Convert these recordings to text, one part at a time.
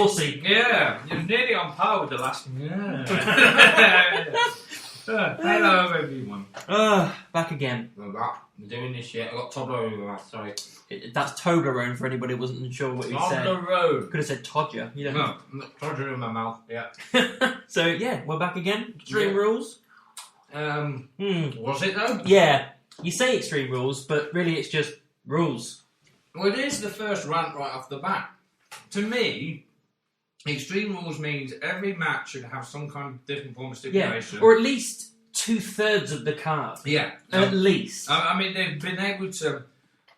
saucy. Yeah, you're nearly on par with the last one. Yeah. Hello, everyone. Back again. We're back. We're doing this shit. I got Toblerone. Sorry. That's Toblerone for anybody who wasn't sure what you said. Toblerone. Could have said Todger. You know. No, Todger in my mouth. Yeah. So yeah, we're back again. Extreme Rules. Was it though? Yeah. You say Extreme Rules, but really it's just rules. Well, it is the first rant right off the bat. To me, Extreme Rules means every match should have some kind of different form of stipulation. Yeah. Or at least 2/3 of the card. Yeah. At least. I mean, they've been able to...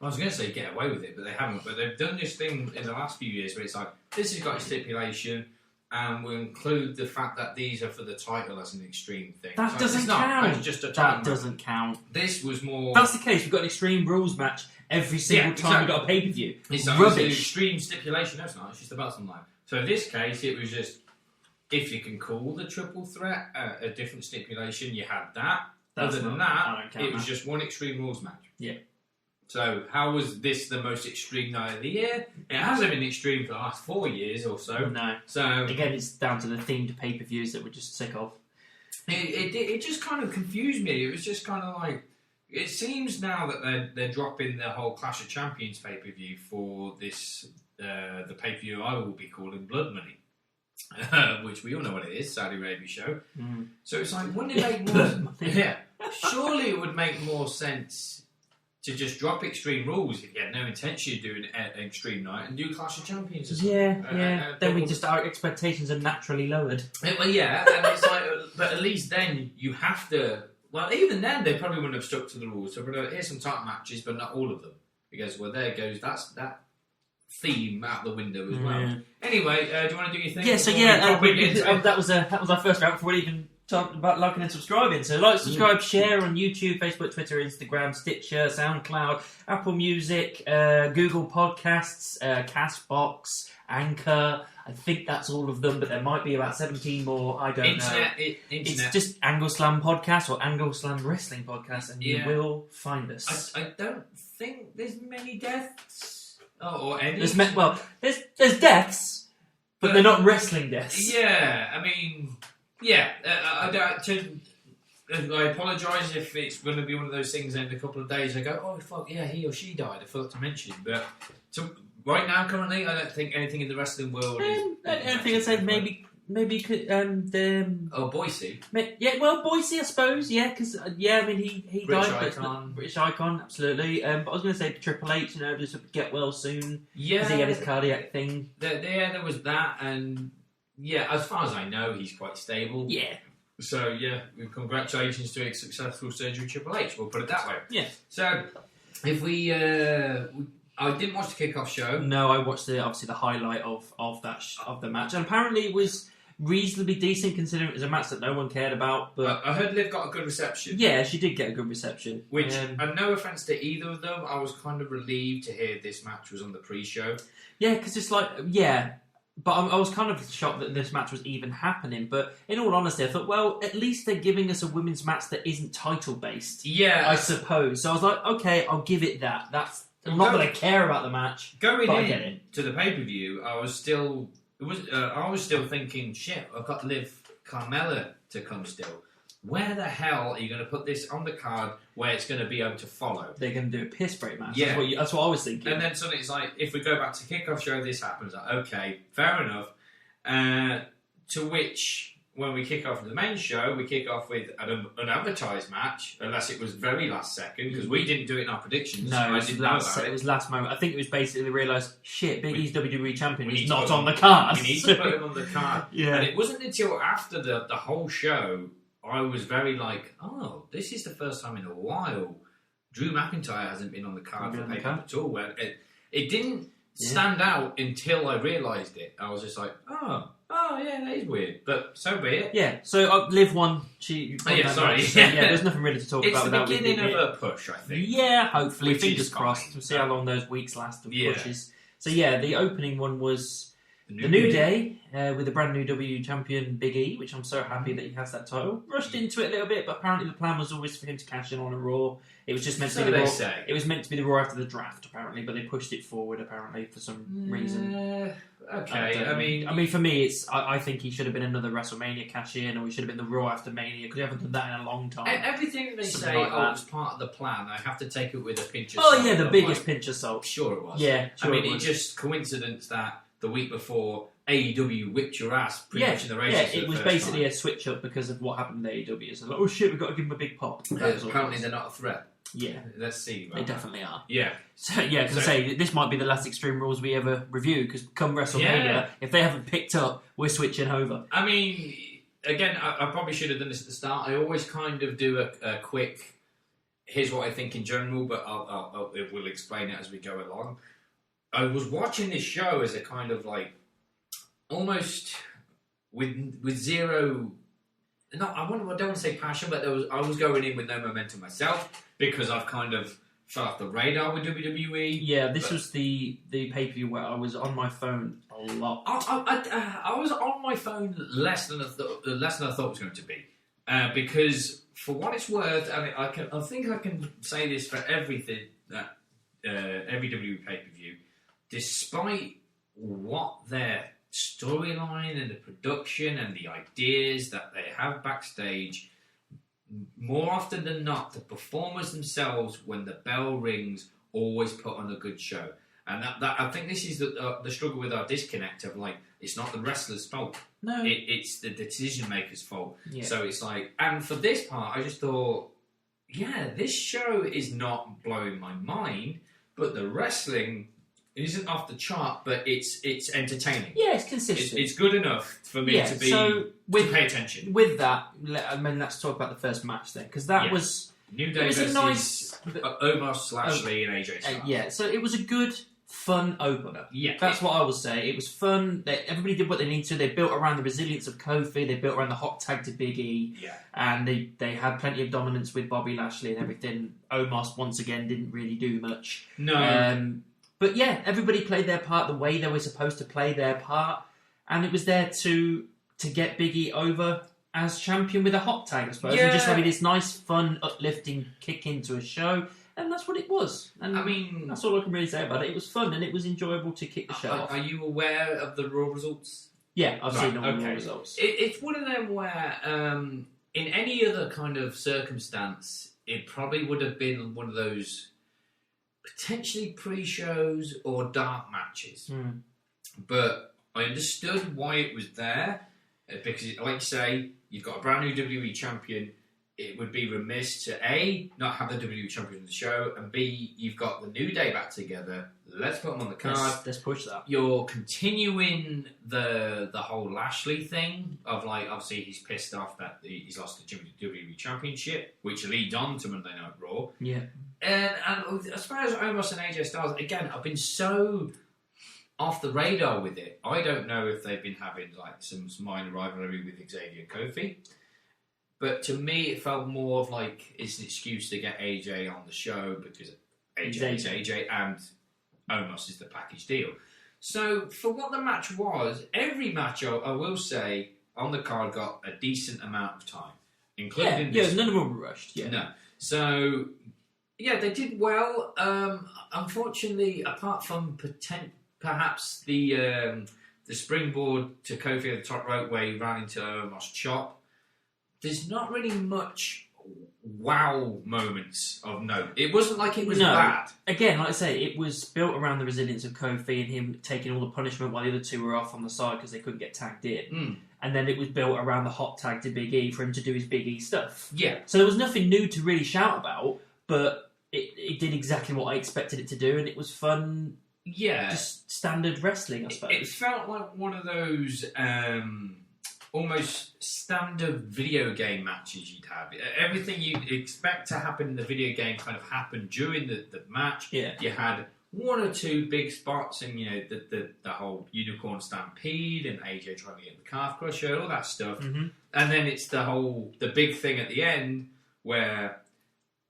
I was going to say get away with it, but they haven't. But they've done this thing in the last few years where it's like, this has got a stipulation, and we'll include the fact that these are for the title as an extreme thing. That doesn't count. It's just a title. That doesn't count. This was more... That's the case. We've got an Extreme Rules match every single time we've got a pay-per-view. It's rubbish. An extreme stipulation. No, it's not. It's just about something like... So in this case, it was just... If you can call the triple threat a different stipulation, you had that. Other than that, it was just one Extreme Rules match. Yeah. So, how was this the most extreme night of the year? It hasn't been extreme for the last 4 years or so. No. So again, it's down to the themed pay-per-views that we're just sick of. It just kind of confused me. It was just kind of like... It seems now that they're dropping the whole Clash of Champions pay-per-view for this... the pay-per-view I will be calling Blood Money. Which we all know what it is, Saudi Arabia show. So it's like, wouldn't it make more... Yeah. Surely it would make more sense... to just drop Extreme Rules if you had no intention of doing an Extreme Night and do Clash of Champions or something. Yeah. Then our expectations are naturally lowered. Well, yeah, and it's like, but at least then you have to... Well, even then, they probably wouldn't have stuck to the rules. So here's some title matches, but not all of them. Because, well, there goes that theme out the window as well. Yeah. Anyway, do you want to do your thing? Yeah, so that was our first round before we even talked about liking and subscribing. So like, subscribe, share on YouTube, Facebook, Twitter, Instagram, Stitcher, SoundCloud, Apple Music, Google Podcasts, Castbox, Anchor. I think that's all of them, but there might be about 17 more. I don't know. It's just Angle Slam Podcast or Angle Slam Wrestling Podcast, and you will find us. I don't think there's many deaths. Or any. There's deaths, but they're not wrestling deaths. Yeah, I mean... Yeah, I apologise if it's going to be one of those things and in a couple of days I go, oh fuck, yeah, he or she died, I forgot to mention. But right now, currently, I don't think anything in the wrestling world is... I think I'd say maybe Boise. Boise, I suppose, yeah, because, I mean, he died. British icon, absolutely. But I was going to say Triple H, just get well soon. Yeah. Because he had his cardiac thing. There was that, and... Yeah, as far as I know, he's quite stable. Yeah. So, yeah, congratulations to a successful surgery Triple H, we'll put it that way. Yeah. So, if we... I didn't watch the kickoff show. No, I watched the highlight of the match, and apparently it was reasonably decent considering it was a match that no one cared about. But I heard Liv got a good reception. Yeah, she did get a good reception. Which, and no offence to either of them, I was kind of relieved to hear this match was on the pre-show. Yeah, because it's like, but I was kind of shocked that this match was even happening. But in all honesty, I thought, well, at least they're giving us a women's match that isn't title-based. Yeah. I suppose. So I was like, okay, I'll give it that. I'm not that I care about the match. Going in to the pay-per-view, I was still thinking, shit, I've got Liv Carmella to come still. Where the hell are you going to put this on the card where it's going to be able to follow? They're going to do a piss break match. Yeah. That's what I was thinking. And then suddenly it's like, if we go back to kickoff show, this happens. Like, okay, fair enough. To which, when we kick off the main show, we kick off with an unadvertised match, unless it was very last second, because we didn't do it in our predictions. No, it was last moment. I think it was basically realised, shit, Big E's WWE champion is not on the card. We need to put him on the card. Yeah. And it wasn't until after the whole show, I was very like, oh, this is the first time in a while Drew McIntyre hasn't been on the card for pay-per-view at all. Where it didn't stand out until I realised it. I was just like, oh yeah, that is weird, but so be it. Yeah, so Liv won. There's nothing really to talk about. It's the beginning of a push, I think. Yeah, hopefully. Fingers crossed. We'll see how long those weeks last of pushes. So yeah, the opening one was The New Day, with the brand new WWE champion Big E, which I'm so happy that he has that title. Rushed into it a little bit, but apparently the plan was always for him to cash in on a Raw. It was just meant to be the Raw. Say. It was meant to be the Raw after the draft, apparently, but they pushed it forward apparently for some reason. Okay, I mean, for me, I think he should have been another WrestleMania cash in, or he should have been the Raw after Mania because we haven't done that in a long time. Everything they Something say, like that. it was part of the plan. I have to take it with a pinch of Oh salt. yeah, the biggest pinch of salt. Sure it was. Yeah, sure I mean, it it's was. just coincidence that the week before AEW whipped your ass pretty much in the races. Yeah, it was basically a switch up because of what happened in AEW. So like, oh shit, we've got to give him a big pop. Apparently they're not a threat. Yeah. Let's see. They definitely are. Yeah. So, yeah, because I say, this might be the last Extreme Rules we ever review, because come WrestleMania, if they haven't picked up, we're switching over. I mean, again, I probably should have done this at the start. I always kind of do a quick, here's what I think in general, but we'll explain it as we go along. I was watching this show as a kind of like, almost with zero... No, I don't want to say passion, but I was going in with no momentum myself because I've kind of fell off the radar with WWE. Yeah, this was the pay-per-view where I was on my phone a lot. I was on my phone less than I thought it was going to be, because for what it's worth, and I think I can say this for everything that every WWE pay-per-view, despite what their storyline and the production and the ideas that they have backstage, more often than not, the performers themselves, when the bell rings, always put on a good show. And that I think this is the struggle with our disconnect of like, it's not the wrestler's fault. No. It's the decision maker's fault. Yeah. So it's like, and for this part, I just thought, yeah, this show is not blowing my mind, but the wrestling isn't off the chart, but it's entertaining. Yeah, it's consistent. It's good enough for me to pay attention. With that, let's talk about the first match then, because that was New Day versus Omos, Lashley, and AJ Styles. Yeah, so it was a good, fun opener. Yeah, that's what I will say. It was fun. Everybody did what they needed to. They built around the resilience of Kofi. They built around the hot tag to Big E. Yeah, and they had plenty of dominance with Bobby Lashley and everything. Omos once again didn't really do much. No. But yeah, everybody played their part the way they were supposed to play their part, and it was there to get Big E over as champion with a hot tag, I suppose, and just having this nice, fun, uplifting kick into a show, and that's what it was. And I mean, that's all I can really say about it. It was fun, and it was enjoyable to kick the show off. Are you aware of the Raw results? Yeah, I've seen all the Raw results. It's one of them where, in any other kind of circumstance, it probably would have been one of those potentially pre-shows or dark matches. But I understood why it was there, because, like you say, you've got a brand new WWE champion. It would be remiss to A, not have the WWE champion on the show, and B, you've got the New Day back together. Let's put them on the card. Let's push that. You're continuing the whole Lashley thing of, like, obviously he's pissed off that he's lost the WWE championship, which leads on to Monday Night Raw. Yeah. And as far as Omos and AJ Styles, again, I've been so off the radar with it. I don't know if they've been having like some minor rivalry with Xavier and Kofi. But to me, it felt more of like it's an excuse to get AJ on the show because AJ is AJ and Omos is the package deal. So for what the match was, every match, I will say, on the card got a decent amount of time. Including this. None of them were rushed. Yeah. No. So... yeah, they did well. Unfortunately, apart from perhaps the springboard to Kofi at the top rope where he ran into Omos chop, there's not really much wow moments of note. It wasn't like it was bad. Again, like I say, it was built around the resilience of Kofi and him taking all the punishment while the other two were off on the side because they couldn't get tagged in. And then it was built around the hot tag to Big E for him to do his Big E stuff. Yeah. So there was nothing new to really shout about, but it did exactly what I expected it to do, and it was fun. Yeah. Just standard wrestling, I suppose. It felt like one of those almost standard video game matches you'd have. Everything you'd expect to happen in the video game kind of happened during the match. Yeah. You had one or two big spots, and the whole unicorn stampede, and AJ trying to get the calf crusher, all that stuff. Mm-hmm. And then it's the big thing at the end where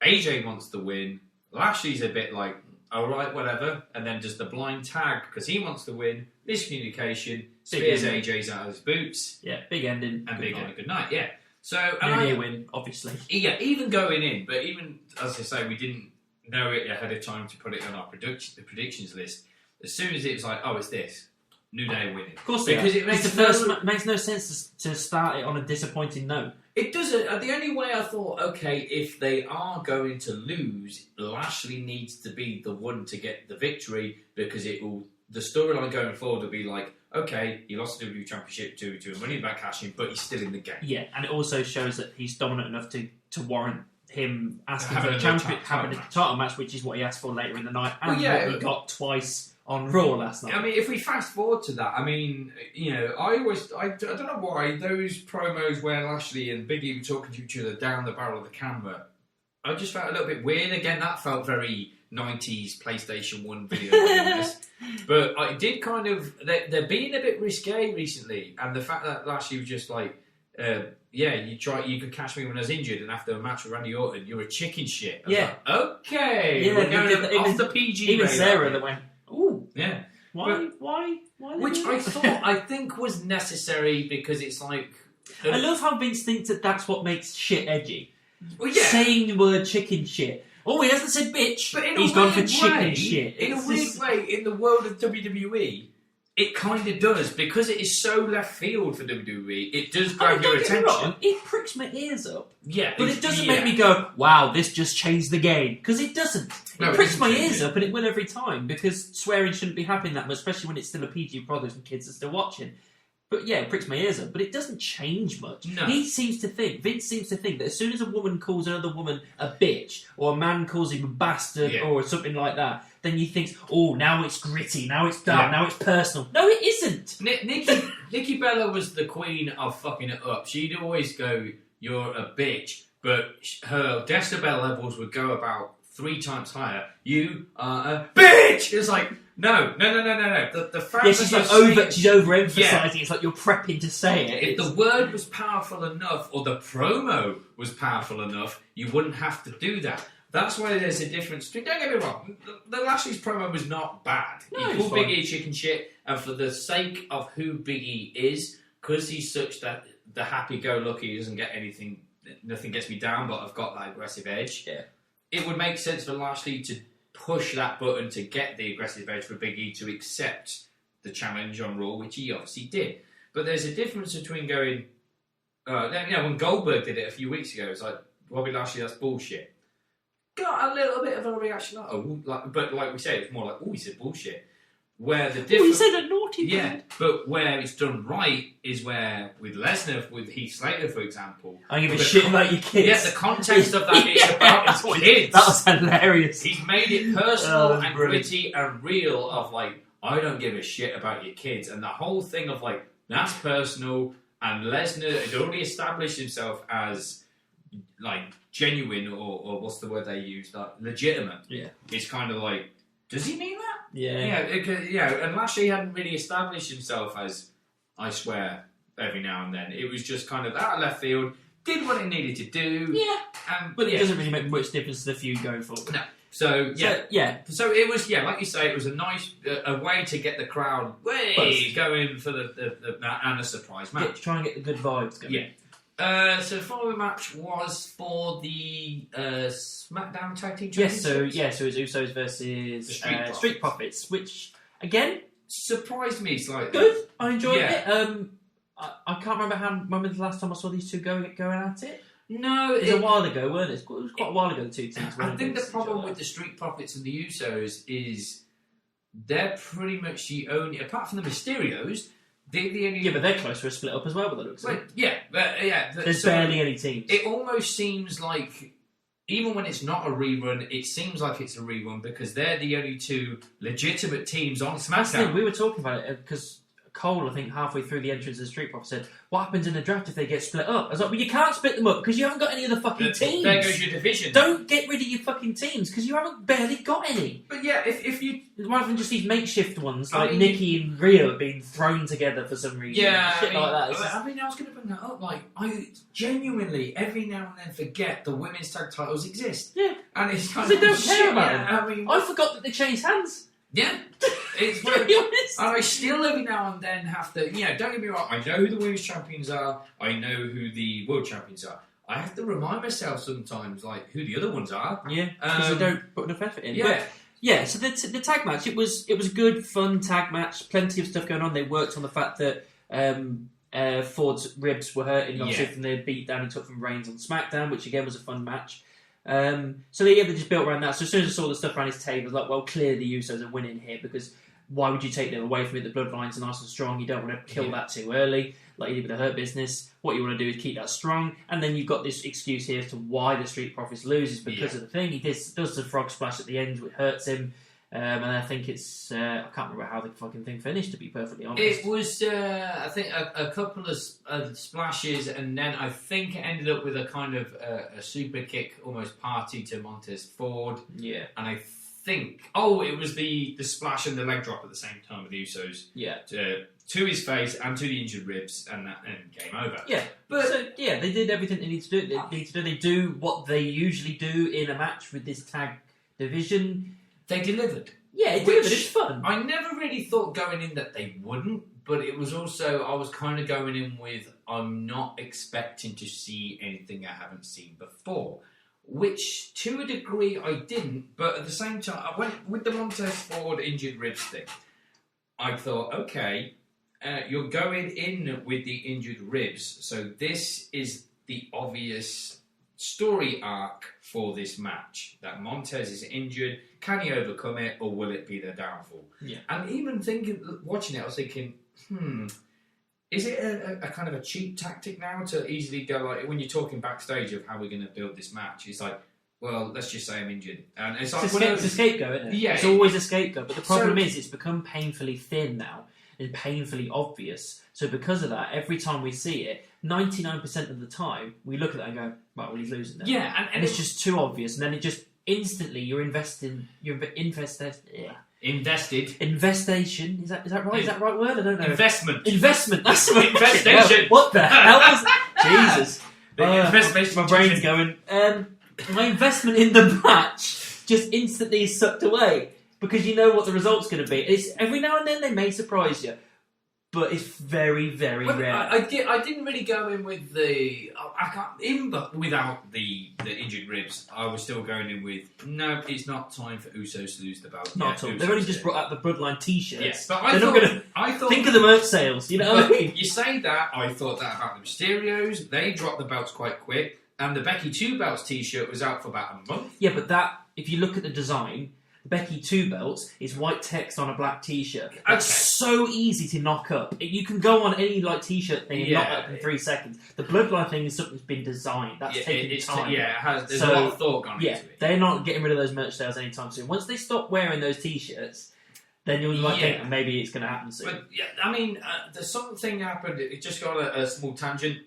AJ wants the win. Lashley's a bit like, all right, whatever, and then does the blind tag because he wants to win. Miscommunication. Spears AJ's out of his boots. Yeah, big ending. And big ending. Good night. Yeah. So near win, obviously. Yeah, even going in, but even as I say, we didn't know it ahead of time to put it on our predictions list. As soon as it was like, oh, it's this. New Day winning. Of course, because it makes no sense to start it on a disappointing note. It doesn't. The only way I thought, okay, if they are going to lose, Lashley needs to be the one to get the victory because it will. The storyline going forward will be like, okay, he lost the WWE Championship to a Money Back cash-in, but he's still in the game. Yeah, and it also shows that he's dominant enough to warrant him asking for the championship, having a title match, which is what he asked for later in the night, and what he got twice on Raw last night. I mean, if we fast forward to that, I mean, you know, I don't know why those promos where Lashley and Big E were talking to each other down the barrel of the camera, I just felt a little bit weird. Again, that felt very 90s PlayStation 1 video games. But I did kind of... They're being a bit risque recently, and the fact that Lashley was just like, you could catch me when I was injured, and after a match with Randy Orton, you're a chicken shit. Like, okay, we're going off the PG. Even Sarah that went, ooh, yeah. Why? Which I think was necessary because it's like... I love how Vince thinks that that's what makes shit edgy. Well, yeah. Saying the word chicken shit. Oh, he hasn't said bitch. But he's gone for chicken shit. In a weird way, in the world of WWE, it kind of does. Because it is so left field for WWE, it does grab your attention. Wrong, it pricks my ears up. Yeah. But it doesn't make me go, wow, this just changed the game. Because it doesn't. It pricks my ears up, and it will every time. Because swearing shouldn't be happening that much, especially when it's still a PG product and kids are still watching. But yeah, it pricks my ears up, but it doesn't change much. No. Vince seems to think that as soon as a woman calls another woman a bitch, or a man calls him a bastard, or something like that, then you think, oh, now it's gritty, now it's dark, now it's personal. No, it isn't. Nikki Bella was the queen of fucking it up. She'd always go, you're a bitch, but her decibel levels would go about 3 times higher. You are a bitch! It's like... No. The fact she's she's overemphasising. It's like you're prepping to say it. If the word was powerful enough, or the promo was powerful enough, you wouldn't have to do that. That's why there's a difference. Don't get me wrong. The Lashley's promo was not bad. He called Big E chicken shit, and for the sake of who Big E is, because he's such that the happy-go-lucky, he doesn't get anything. Nothing gets me down, but I've got that aggressive edge. Yeah. It would make sense for Lashley to push that button to get the aggressive edge for Big E to accept the challenge on Raw, which he obviously did. But there's a difference between going... when Goldberg did it a few weeks ago, it's like, Bobby Lashley, that's bullshit. Got a little bit of a reaction, but like we said, it's more like, oh, he said bullshit. Where the difference... he said a naughty word. Yeah, but where it's done right is where, with Lesnar, with Heath Slater, for example... I give a shit about your kids. Yeah, the context of that is about his kids. That was hilarious. He's made it personal and gritty and real of, like, I don't give a shit about your kids. And the whole thing of, like, that's personal, and Lesnar had already established himself as, like, genuine, or what's the word they use? Like, legitimate. Yeah. It's kind of like, does he mean that? Yeah. And Lashley hadn't really established himself as, I swear, every now and then. It was just kind of out of left field, did what it needed to do. Yeah. But it doesn't really make much difference to the feud going forward. No. So it was, like you say, it was a nice a way to get the crowd going for the and a surprise match. Try and get the good vibes going. Yeah. So the following match was for the SmackDown Tag Team Championships. So it was Usos versus the Street Profits, which again surprised me slightly. Good, I enjoyed it. I can't remember when was the last time I saw these two going at it. No, it was a while ago, weren't it? It was quite a while ago. The two teams. I think the problem with the Street Profits and the Usos is they're pretty much the only, apart from the Mysterios. The only... Yeah, but they're close to a split up as well, by the looks of it. There's barely any teams. It almost seems like, even when it's not a rerun, it seems like it's a rerun because they're the only two legitimate teams on SmackDown. We were talking about it because Cole, I think halfway through the entrance of the Street Profits, said, "What happens in the draft if they get split up?" I was like, "Well, you can't split them up because you haven't got any of the fucking teams. There goes your division. Don't get rid of your fucking teams because you haven't barely got any." But yeah, if you rather than just these makeshift ones like Nikki and Rhea being thrown together for some reason, shit like that. I was going to bring that up. Like, I genuinely every now and then forget the women's tag titles exist. Yeah, and it's kind they of don't shit. care about them. I forgot that they changed hands. Yeah, it's to be honest. And I still every now and then have to, don't get me wrong, I know who the women's champions are, I know who the world champions are. I have to remind myself sometimes, like, who the other ones are. Yeah, because they don't put enough effort in. Yeah. But, yeah, so the tag match, it was a good, fun tag match, plenty of stuff going on. They worked on the fact that Ford's ribs were hurting, obviously, from the beatdown he took from Reigns on SmackDown, which again was a fun match. So they just built around that. So as soon as I saw the stuff around his table, I was like, well, clearly the Usos are winning here because why would you take them away from it? The bloodlines are nice and strong. You don't want to kill that too early, like you did with the Hurt Business. What you want to do is keep that strong. And then you've got this excuse here as to why the Street Profits loses because of the thing. He does the frog splash at the end, which hurts him. And I think it's... I can't remember how the fucking thing finished, to be perfectly honest. It was, I think, a couple of splashes, and then I think it ended up with a kind of a super kick, almost party to Montez Ford. Yeah. And I think... Oh, it was the splash and the leg drop at the same time with the Usos. Yeah. To his face and to the injured ribs, and game over. Yeah. But so, they did everything they need to do. They do what they usually do in a match with this tag division. They delivered. Yeah, it delivered. It's fun. I never really thought going in that they wouldn't, but it was also, I was kind of going in with, I'm not expecting to see anything I haven't seen before. Which, to a degree, I didn't, but at the same time, I went with the Montez Ford injured ribs thing. I thought, okay, you're going in with the injured ribs, so this is the obvious story arc for this match, that Montez is injured. Can he overcome it, or will it be their downfall? Yeah. And even watching it, I was thinking, is it a kind of a cheap tactic now to easily go, like, when you're talking backstage of how we're going to build this match, it's like, well, let's just say I'm injured. And it's like, it's a scapegoat, isn't it? Yeah. It's always a scapegoat, but the problem is it's become painfully thin now and painfully obvious. So because of that, every time we see it, 99% of the time, we look at that and go, well, he's losing now. Yeah, and it's just too obvious, and then it just instantly Investation. Is that right? Is that the right word? I don't know. Investment. That's the Investation. What the hell was that? Jesus. Investment. My brain's going. My investment in the match just instantly sucked away because you know what the result's going to be. It's every now and then they may surprise you, but it's very, very rare. I didn't really go in with without the injured ribs. I was still going in with, no, it's not time for Usos to lose the belt. Not at all. They've only just brought out the Bloodline T-shirts. Yes, but I thought think of the merch sales. You know what I mean? You say that, I thought that about the Mysterios. They dropped the belts quite quick, and the Becky 2 Belts T-shirt was out for about a month. Yeah, but if you look at the design, the Becky 2 Belts is white text on a black T-shirt. It's so easy to knock up. You can go on any T-shirt thing and knock it up in 3 seconds. The Bloodline thing is something that's been designed. That's taking time. It has. There's a lot of thought gone into it. They're not getting rid of those merch sales anytime soon. Once they stop wearing those T-shirts, then you'll think maybe it's going to happen soon. But there's something happened. It just got a small tangent.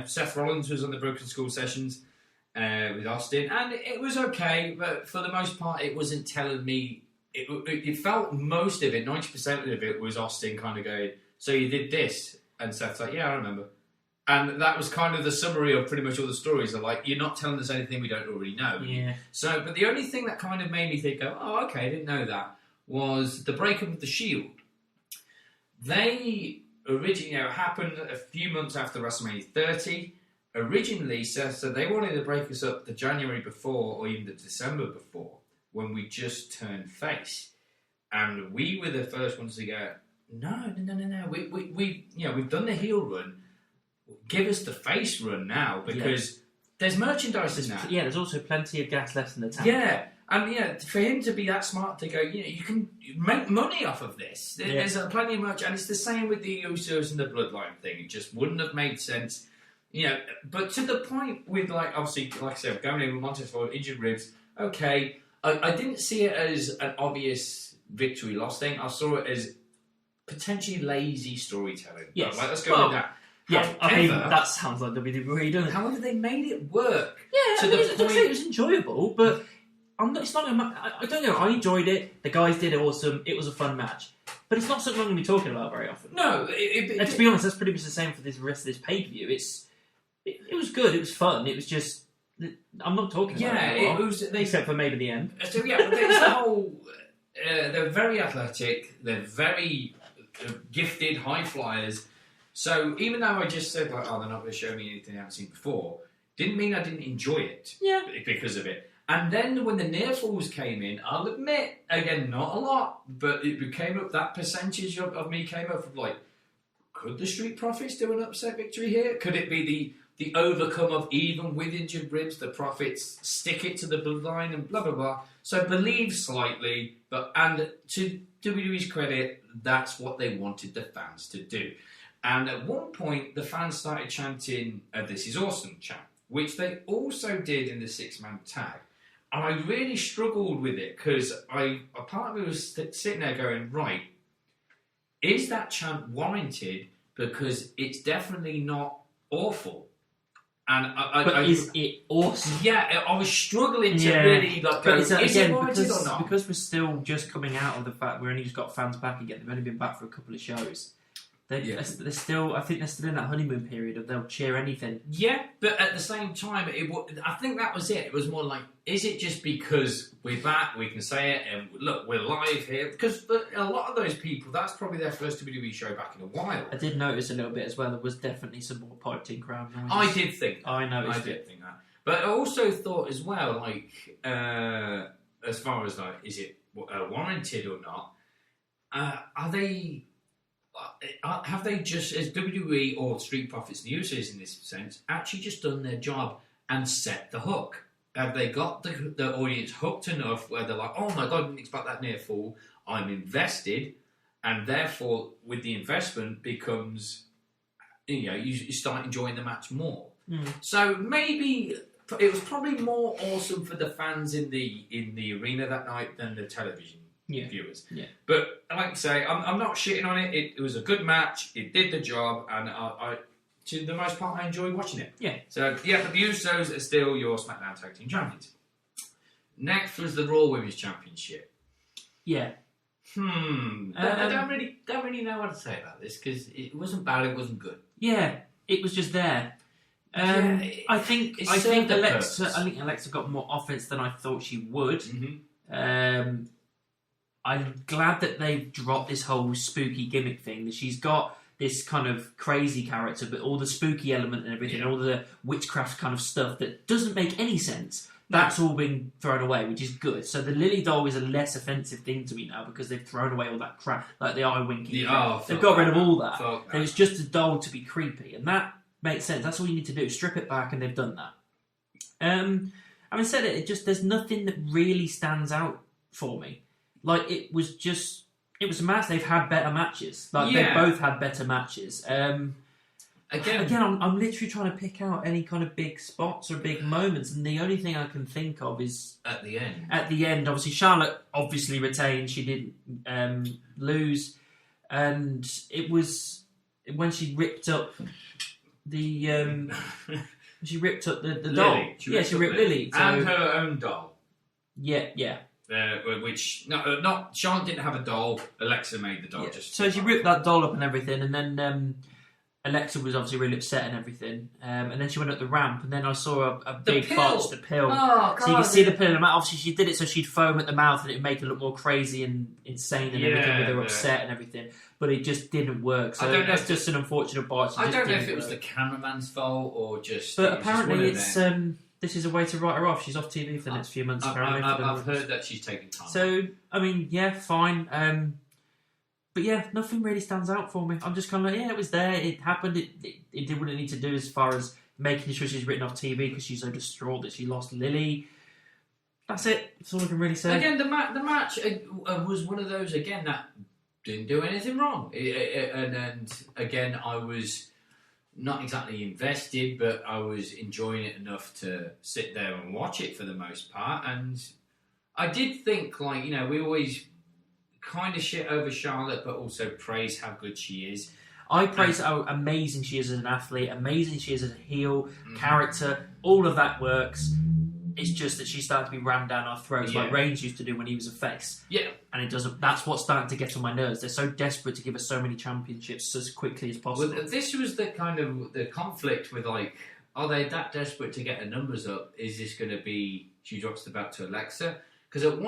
Seth Rollins was on the Broken Skull sessions with Austin, and it was okay, but for the most part, it wasn't telling me. It felt most of it, 90% of it, was Austin kind of going, "So you did this," and Seth's like, "Yeah, I remember." And that was kind of the summary of pretty much all the stories. They're like, "You're not telling us anything we don't already know." Yeah. So, but the only thing that kind of made me think, "Oh, okay, I didn't know that," was the breakup of the Shield. They originally happened a few months after WrestleMania 30. Originally, so they wanted to break us up the January before, or even the December before, when we just turned face, and we were the first ones to go, no. We've done the heel run. Give us the face run now, because there's merchandise in that. Yeah, there's also plenty of gas left in the tank. Yeah. And for him to be that smart to go, you can make money off of this. There's plenty of merch, and it's the same with the Usos and the Bloodline thing. It just wouldn't have made sense. But to the point with, obviously, like I said, going in with Montez Ford, injured ribs, okay. I didn't see it as an obvious victory-loss thing. I saw it as potentially lazy storytelling. Yes. Let's go with that. Yeah, However, I mean, that sounds like WWE, doesn't it? However, they made it work. Yeah, to I the mean, point. it was enjoyable, but it's not. I don't know. I enjoyed it. The guys did awesome. It was a fun match, but it's not something I'm going to be talking about very often. No, and to be honest, that's pretty much the same for this rest of this pay per view. It was good. It was fun. It was just I'm not talking about it. Yeah, it was. Except for maybe the end. So yeah, there's the whole. They're very athletic. They're very gifted, high flyers. So even though I just said like, oh, they're not going to show me anything I haven't seen before, didn't mean I didn't enjoy it. Yeah. Because of it. And then when the near falls came in, I'll admit, again, not a lot, but it came up, that percentage of me came up from like, could the Street Profits do an upset victory here? Could it be the overcome of even with injured ribs, the Profits stick it to the bloodline and blah, blah, blah. So believe slightly, and to WWE's credit, that's what they wanted the fans to do. And at one point, the fans started chanting, "This is awesome," chant, which they also did in the 6-man tag. And I really struggled with it because a part of me was sitting there going, right, is that chant warranted? Because it's definitely not awful. And is it awesome? Yeah, I was struggling to really go, is it warranted or not? Because we're still just coming out of the fact we've only just got fans back again. They've only been back for a couple of shows. They're still, I think they're still in that honeymoon period of they'll cheer anything. Yeah, but at the same time, I think that was it. It was more like, is it just because we're back, we can say it, and look, we're live here? Because a lot of those people, that's probably their first WWE show back in a while. I did notice a little bit as well. There was definitely some more piped in crowd noises. I did think that. I did think that. But I also thought as well, like, as far as like, is it warranted or not? Have they just, as WWE or Street Profits and Usos in this sense, actually just done their job and set the hook? Have they got the audience hooked enough where they're like, oh my god, I didn't expect that near fall, I'm invested, and therefore with the investment becomes, you start enjoying the match more. So maybe it was probably more awesome for the fans in the arena that night than the television viewers. Yeah. But like I say, I'm not shitting on it. It was a good match. It did the job, and I to the most part, I enjoyed watching it. Yeah. So yeah, but the Usos are still your SmackDown Tag Team Champions. Next was the Raw Women's Championship. Yeah. I don't really know what to say about this because it wasn't bad. It wasn't good. Yeah, it was just there. I think Alexa got more offense than I thought she would. Mm-hmm. I'm glad that they've dropped this whole spooky gimmick thing. She's got this kind of crazy character, but all the spooky element and everything, all the witchcraft kind of stuff that doesn't make any sense. That's all been thrown away, which is good. So the Lily doll is a less offensive thing to me now because they've thrown away all that crap, like the eye winking. They've got rid of all that. And it's just a doll to be creepy, and that makes sense. That's all you need to do. Strip it back, and they've done that. Having said it, there's nothing that really stands out for me. Like, it was a match. They've had better matches. They both had better matches. Again, I'm literally trying to pick out any kind of big spots or big moments, and the only thing I can think of is at the end. At the end, obviously, Charlotte obviously retained. She didn't lose, and it was when she ripped up the the doll. She ripped Lily and her own doll. Yeah. Which not Charlotte didn't have a doll. Alexa made the doll. So she ripped that doll up and everything, and then Alexa was obviously really upset and everything. And then she went up the ramp, and then I saw a big botch, the pill. Oh, so you can see the pill in the mouth. Obviously, she did it so she'd foam at the mouth, and it'd make her look more crazy and insane and everything with her upset and everything. But it just didn't work. So that's just an unfortunate botch. I don't know if it was the cameraman's fault or just. But apparently, this is a way to write her off. She's off TV for the next few months. I've heard that she's taking time. So, I mean, yeah, fine. But yeah, nothing really stands out for me. I'm just kind of like, it was there. It happened. It did what it needed to do as far as making sure she's written off TV because she's so distraught that she lost Lily. That's it. That's all I can really say. Again, the match was one of those, again, that didn't do anything wrong. And again, I was not exactly invested, but I was enjoying it enough to sit there and watch it for the most part. And I did think, we always kind of shit over Charlotte, but also praise how good she is. I praise how amazing she is as an athlete, amazing she is as a heel, character, all of that works. It's just that she's starting to be rammed down our throats like Reigns used to do when he was a face. Yeah. And it doesn't. That's what's starting to get on my nerves. They're so desperate to give us so many championships as quickly as possible. Well, this was the kind of the conflict with like, are they that desperate to get the numbers up? Is this going to be she drops the belt to Alexa? Because on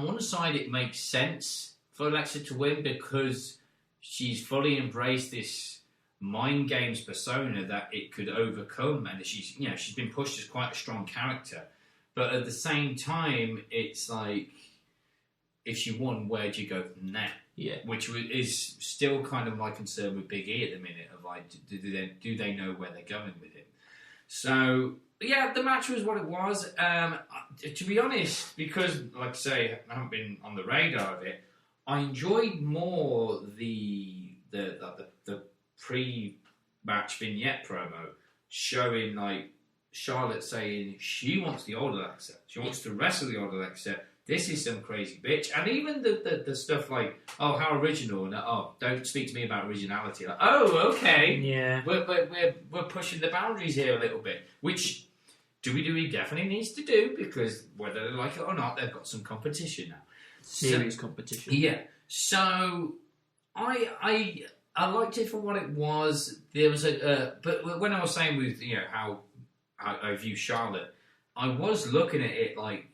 one side it makes sense for Alexa to win because she's fully embraced this mind games persona that it could overcome, and she's been pushed as quite a strong character. But at the same time, it's like, if she won, where do you go from there? Yeah, which is still kind of my concern with Big E at the minute. Of like, do they know where they're going with him? So yeah, the match was what it was. To be honest, because like I say, I haven't been on the radar of it. I enjoyed more the pre-match vignette promo showing like Charlotte saying she wants the old Alexa, she wants to wrestle the old Alexa. This is some crazy bitch, and even the stuff like, oh, how original, and oh, don't speak to me about originality. Like, oh, okay, yeah, we're pushing the boundaries here a little bit, which WWE definitely needs to do because whether they like it or not, they've got some competition now. Serious competition. Yeah. So I liked it for what it was. There was but when I was saying with how I view Charlotte, I was looking at it like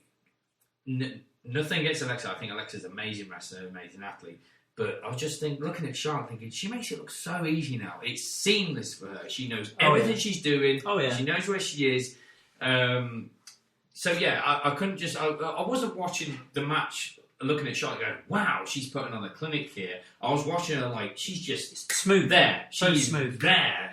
nothing against Alexa. I think Alexa's an amazing wrestler, amazing athlete. But I was just looking at Charlotte, thinking she makes it look so easy now. It's seamless for her. She knows everything she's doing. Oh yeah. She knows where she is. So yeah, I couldn't just. I wasn't watching the match looking at Charlotte going, wow, she's putting on a clinic here. I was watching her like, she's just smooth there. So she's smooth. There.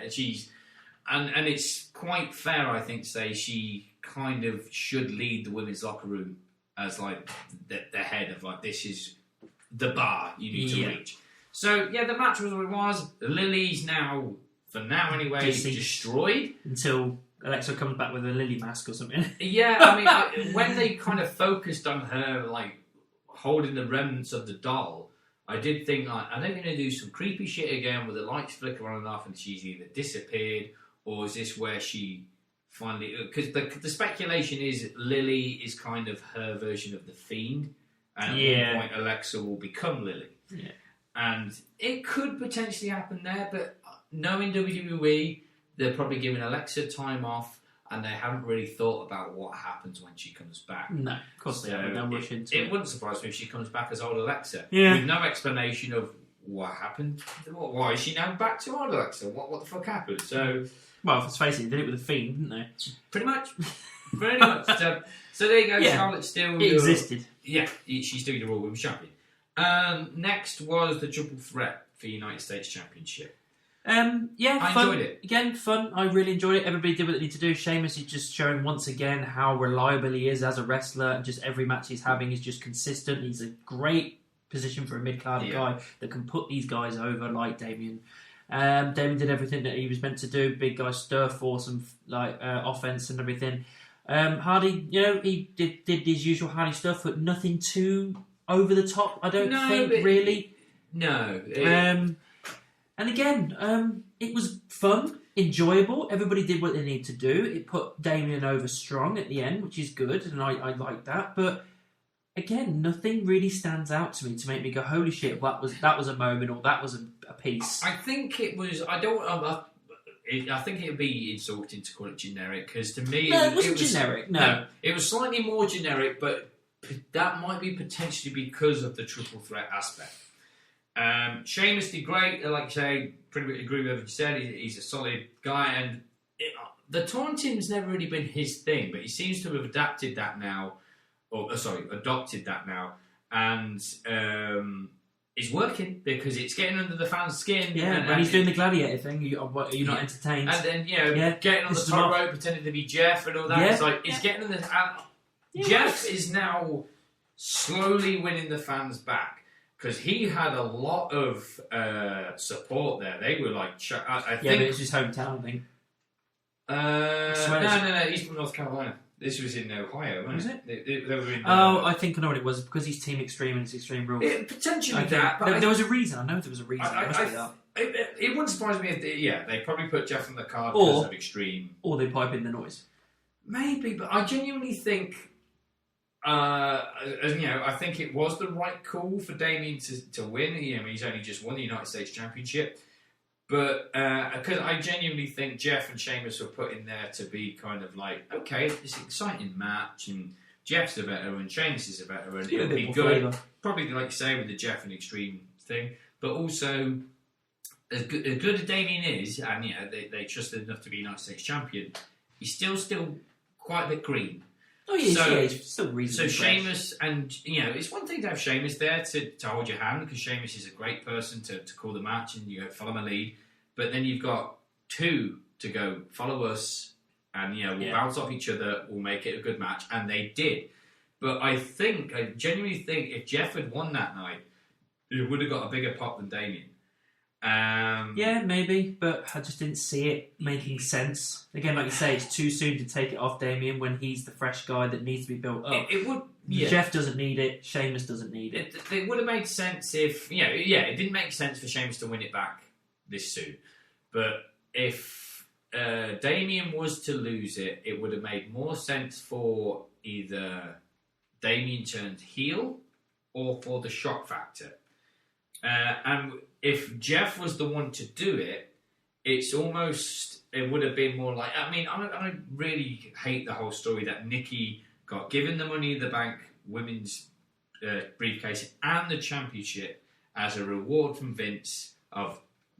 And it's quite fair, I think, to say she kind of should lead the women's locker room as like the head of like, this is the bar you need to reach. So yeah, the match was what it was. Lily's now, for now anyway, destroyed. Until Alexa comes back with a Lily mask or something. Yeah, I mean, when they kind of focused on her like holding the remnants of the doll, I did think, like, are they going to do some creepy shit again where the lights flicker on and off and she's either disappeared, or is this where she finally... Because the speculation is Lily is kind of her version of the Fiend, and at one point Alexa will become Lily. Yeah. And it could potentially happen there, but knowing WWE, they're probably giving Alexa time off, and they haven't really thought about what happens when she comes back. No, of course they haven't. They'll rush into it. It wouldn't surprise me if she comes back as old Alexa. Yeah. With no explanation of what happened. Why is she now back to old Alexa? What the fuck happened? So, well, let's face it, they did it with a Fiend, didn't they? Pretty much. Pretty much. So there you go. Yeah. Charlotte still... It existed. Yeah, she's still the Raw Women's Champion. Next was the Triple Threat for the United States Championship. Yeah, I fun. enjoyed it. Again, fun. I really enjoyed it. Everybody did what they need to do. Sheamus is just showing once again how reliable he is as a wrestler, and just every match he's having is just consistent. He's a great position for a mid-card guy that can put these guys over, like Damien. Damien did everything that he was meant to do. Big guy stir, awesome offense and everything. Hardy, he did his usual Hardy stuff, but nothing too over the top. I don't think really. No. And again, it was fun, enjoyable. Everybody did what they need to do. It put Damien over strong at the end, which is good, and I like that. But again, nothing really stands out to me to make me go, "Holy shit, that was a moment," or "That was a piece." I think it was. I think it would be insulting to call it generic, because to me, it wasn't generic. No, it was slightly more generic, but that might be potentially because of the triple threat aspect. Sheamus did great, like I say, pretty much agree with everything you said. He's a solid guy, and the taunting's never really been his thing, but he seems to have adopted that now, and it's working because it's getting under the fans' skin. Yeah, and when he's doing the gladiator thing, are you not entertained? And then getting on the top rope, pretending to be Jeff and all that. It's like it's getting on the. Jeff is now slowly winning the fans back. Because he had a lot of support there. They were like... I think, but it's his hometown thing. No. He's from North Carolina. This was in Ohio, wasn't it? They were in, I think I know what it was because he's Team Extreme and it's Extreme Rules. Potentially that, but there was a reason. I know there was a reason. It wouldn't surprise me if they probably put Jeff on the card because of Extreme, or they pipe in the noise. Maybe, but I genuinely think, I think it was the right call for Damien to win. He's only just won the United States Championship. But because I genuinely think Jeff and Sheamus were put in there to be kind of like, okay, it's an exciting match, and Jeff's a veteran, Sheamus is a veteran, it'll be good. Flavor. Probably like you say with the Jeff and Extreme thing, but also as good as Damien is, and they trusted enough to be United States champion, he's still quite a bit green. Oh yeah, he's still reasonably So Sheamus, and it's one thing to have Sheamus there to hold your hand, because Sheamus is a great person to call the match and follow my lead. But then you've got two to go follow us, and we'll bounce off each other. We'll make it a good match, and they did. But I genuinely think if Jeff had won that night, it would have got a bigger pop than Damien. Yeah, maybe, but I just didn't see it making sense. Again, like you say, it's too soon to take it off Damien when he's the fresh guy that needs to be built up. It would. Yeah. Jeff doesn't need it. Sheamus doesn't need it. It would have made sense if it didn't make sense for Sheamus to win it back this soon. But if Damien was to lose it, it would have made more sense for either Damien turned heel or for the shock factor. And if Jeff was the one to do it, it would have been more like, I really hate the whole story that Nikki got given the Money in the Bank women's briefcase and the championship as a reward from Vince of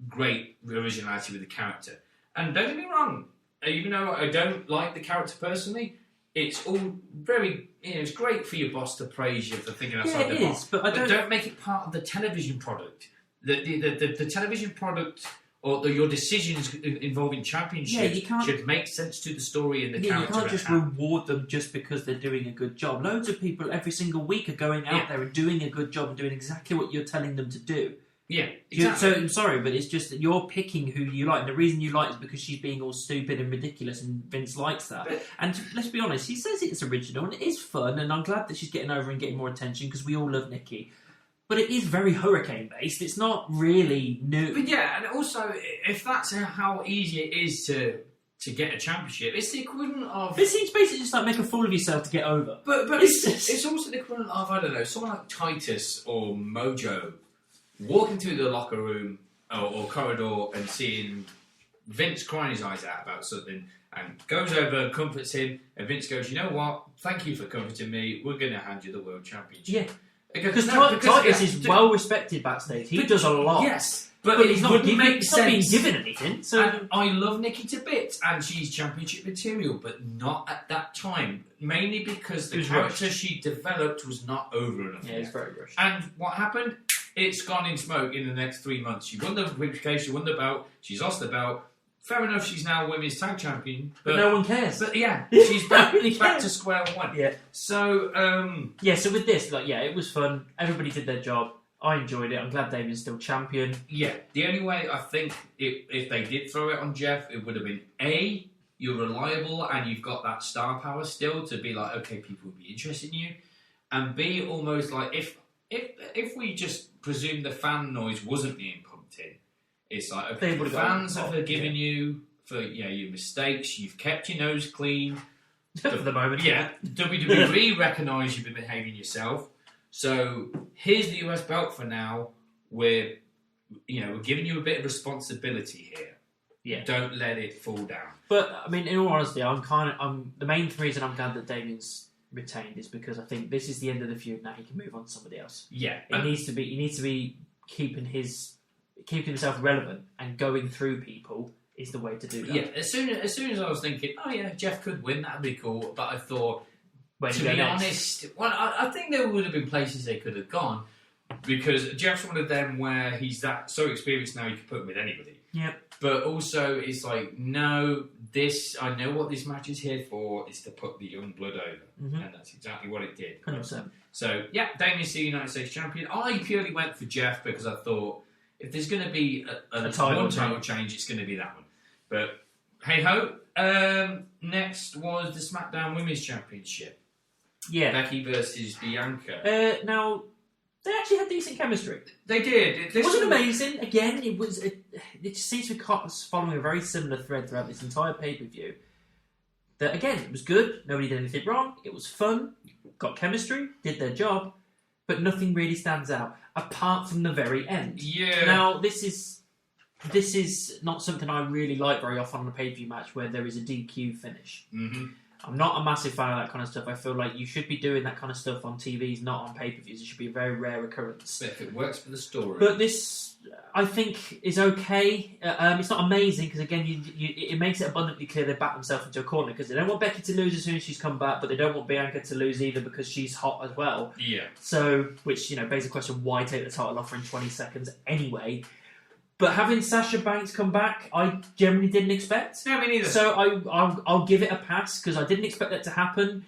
great originality with the character. And don't get me wrong, even though I don't like the character personally, it's all very, it's great for your boss to praise you for thinking outside the box. But don't make it part of the television product. The television product or your decisions involving championships should make sense to the story and the character. You can't just reward them just because they're doing a good job. Loads of people every single week are going out there and doing a good job and doing exactly what you're telling them to do. Yeah, exactly. So I'm sorry, but it's just that you're picking who you like. And the reason you like is because she's being all stupid and ridiculous, and Vince likes that. And let's be honest, he says it's original and it is fun, and I'm glad that she's getting over and getting more attention because we all love Nikki. But it is very Hurricane based. It's not really new. But and also, if that's how easy it is to get a championship, it's the equivalent of. It seems basically just like make a fool of yourself to get over. But it's also the equivalent of, I don't know, someone like Titus or Mojo walking through the locker room or corridor and seeing Vince crying his eyes out about something, and goes over and comforts him, and Vince goes, "You know what? Thank you for comforting me. We're going to hand you the world championship." Yeah. Because Titus is well respected backstage. He does a lot. Yes. But he's not being given anything. So. And I love Nikki to bits, and she's championship material, but not at that time. Mainly because the character she developed was not over enough. Yeah, it's very rushed. And what happened? It's gone in smoke in the next 3 months. She won the briefcase, she won the belt, she's lost the belt. Fair enough, she's now women's tag champion. But no one cares. But she's back to square one. Yeah. So, so with this, it was fun. Everybody did their job. I enjoyed it. I'm glad Damien's still champion. Yeah. The only way I think if they did throw it on Jeff, it would have been A, you're reliable and you've got that star power still to be like, okay, people would be interested in you. And B, almost like if we just presume the fan noise wasn't being pumped in, it's like, okay, the fans have forgiven you for your mistakes, you've kept your nose clean. For the moment. Yeah. WWE recognise you've been behaving yourself. So here's the US belt for now. We're giving you a bit of responsibility here. Yeah. Don't let it fall down. But in all honesty, the main reason I'm glad that Damien's retained is because I think this is the end of the feud. Now he can move on to somebody else. Yeah. He needs to be keeping himself relevant, and going through people is the way to do that. Yeah. As soon as I was thinking, Jeff could win, that'd be cool. But I thought, to be honest, I think there would have been places they could have gone, because Jeff's one of them where he's so experienced now, you can put him with anybody. Yeah. But also, it's like, no, I know what this match is here for, is to put the young blood over. Mm-hmm. And that's exactly what it did. 100%. So, Damien's the United States champion. I purely went for Jeff because I thought, if there's going to be a one title change, it's going to be that one. But hey ho. Next was the SmackDown Women's Championship. Yeah. Becky versus Bianca. Now, they actually had decent chemistry. They did. It wasn't amazing. Again, it just seems to be following a very similar thread throughout this entire pay-per-view. That, again, it was good. Nobody did anything wrong. It was fun. Got chemistry. Did their job. But nothing really stands out, apart from the very end. Yeah. Now, this is not something I really like very often on a pay-per-view match where there is a DQ finish. Mm-hmm. I'm not a massive fan of that kind of stuff. I feel like you should be doing that kind of stuff on TVs, not on pay-per-views. It should be a very rare occurrence. But if it works for the story. But this, I think, is okay. It's not amazing because, again, it makes it abundantly clear they back themselves into a corner because they don't want Becky to lose as soon as she's come back, but they don't want Bianca to lose either because she's hot as well. Yeah. So, which, begs the question, why take the title off her in 20 seconds anyway? But having Sasha Banks come back, I generally didn't expect. No, me neither. So I'll give it a pass because I didn't expect that to happen.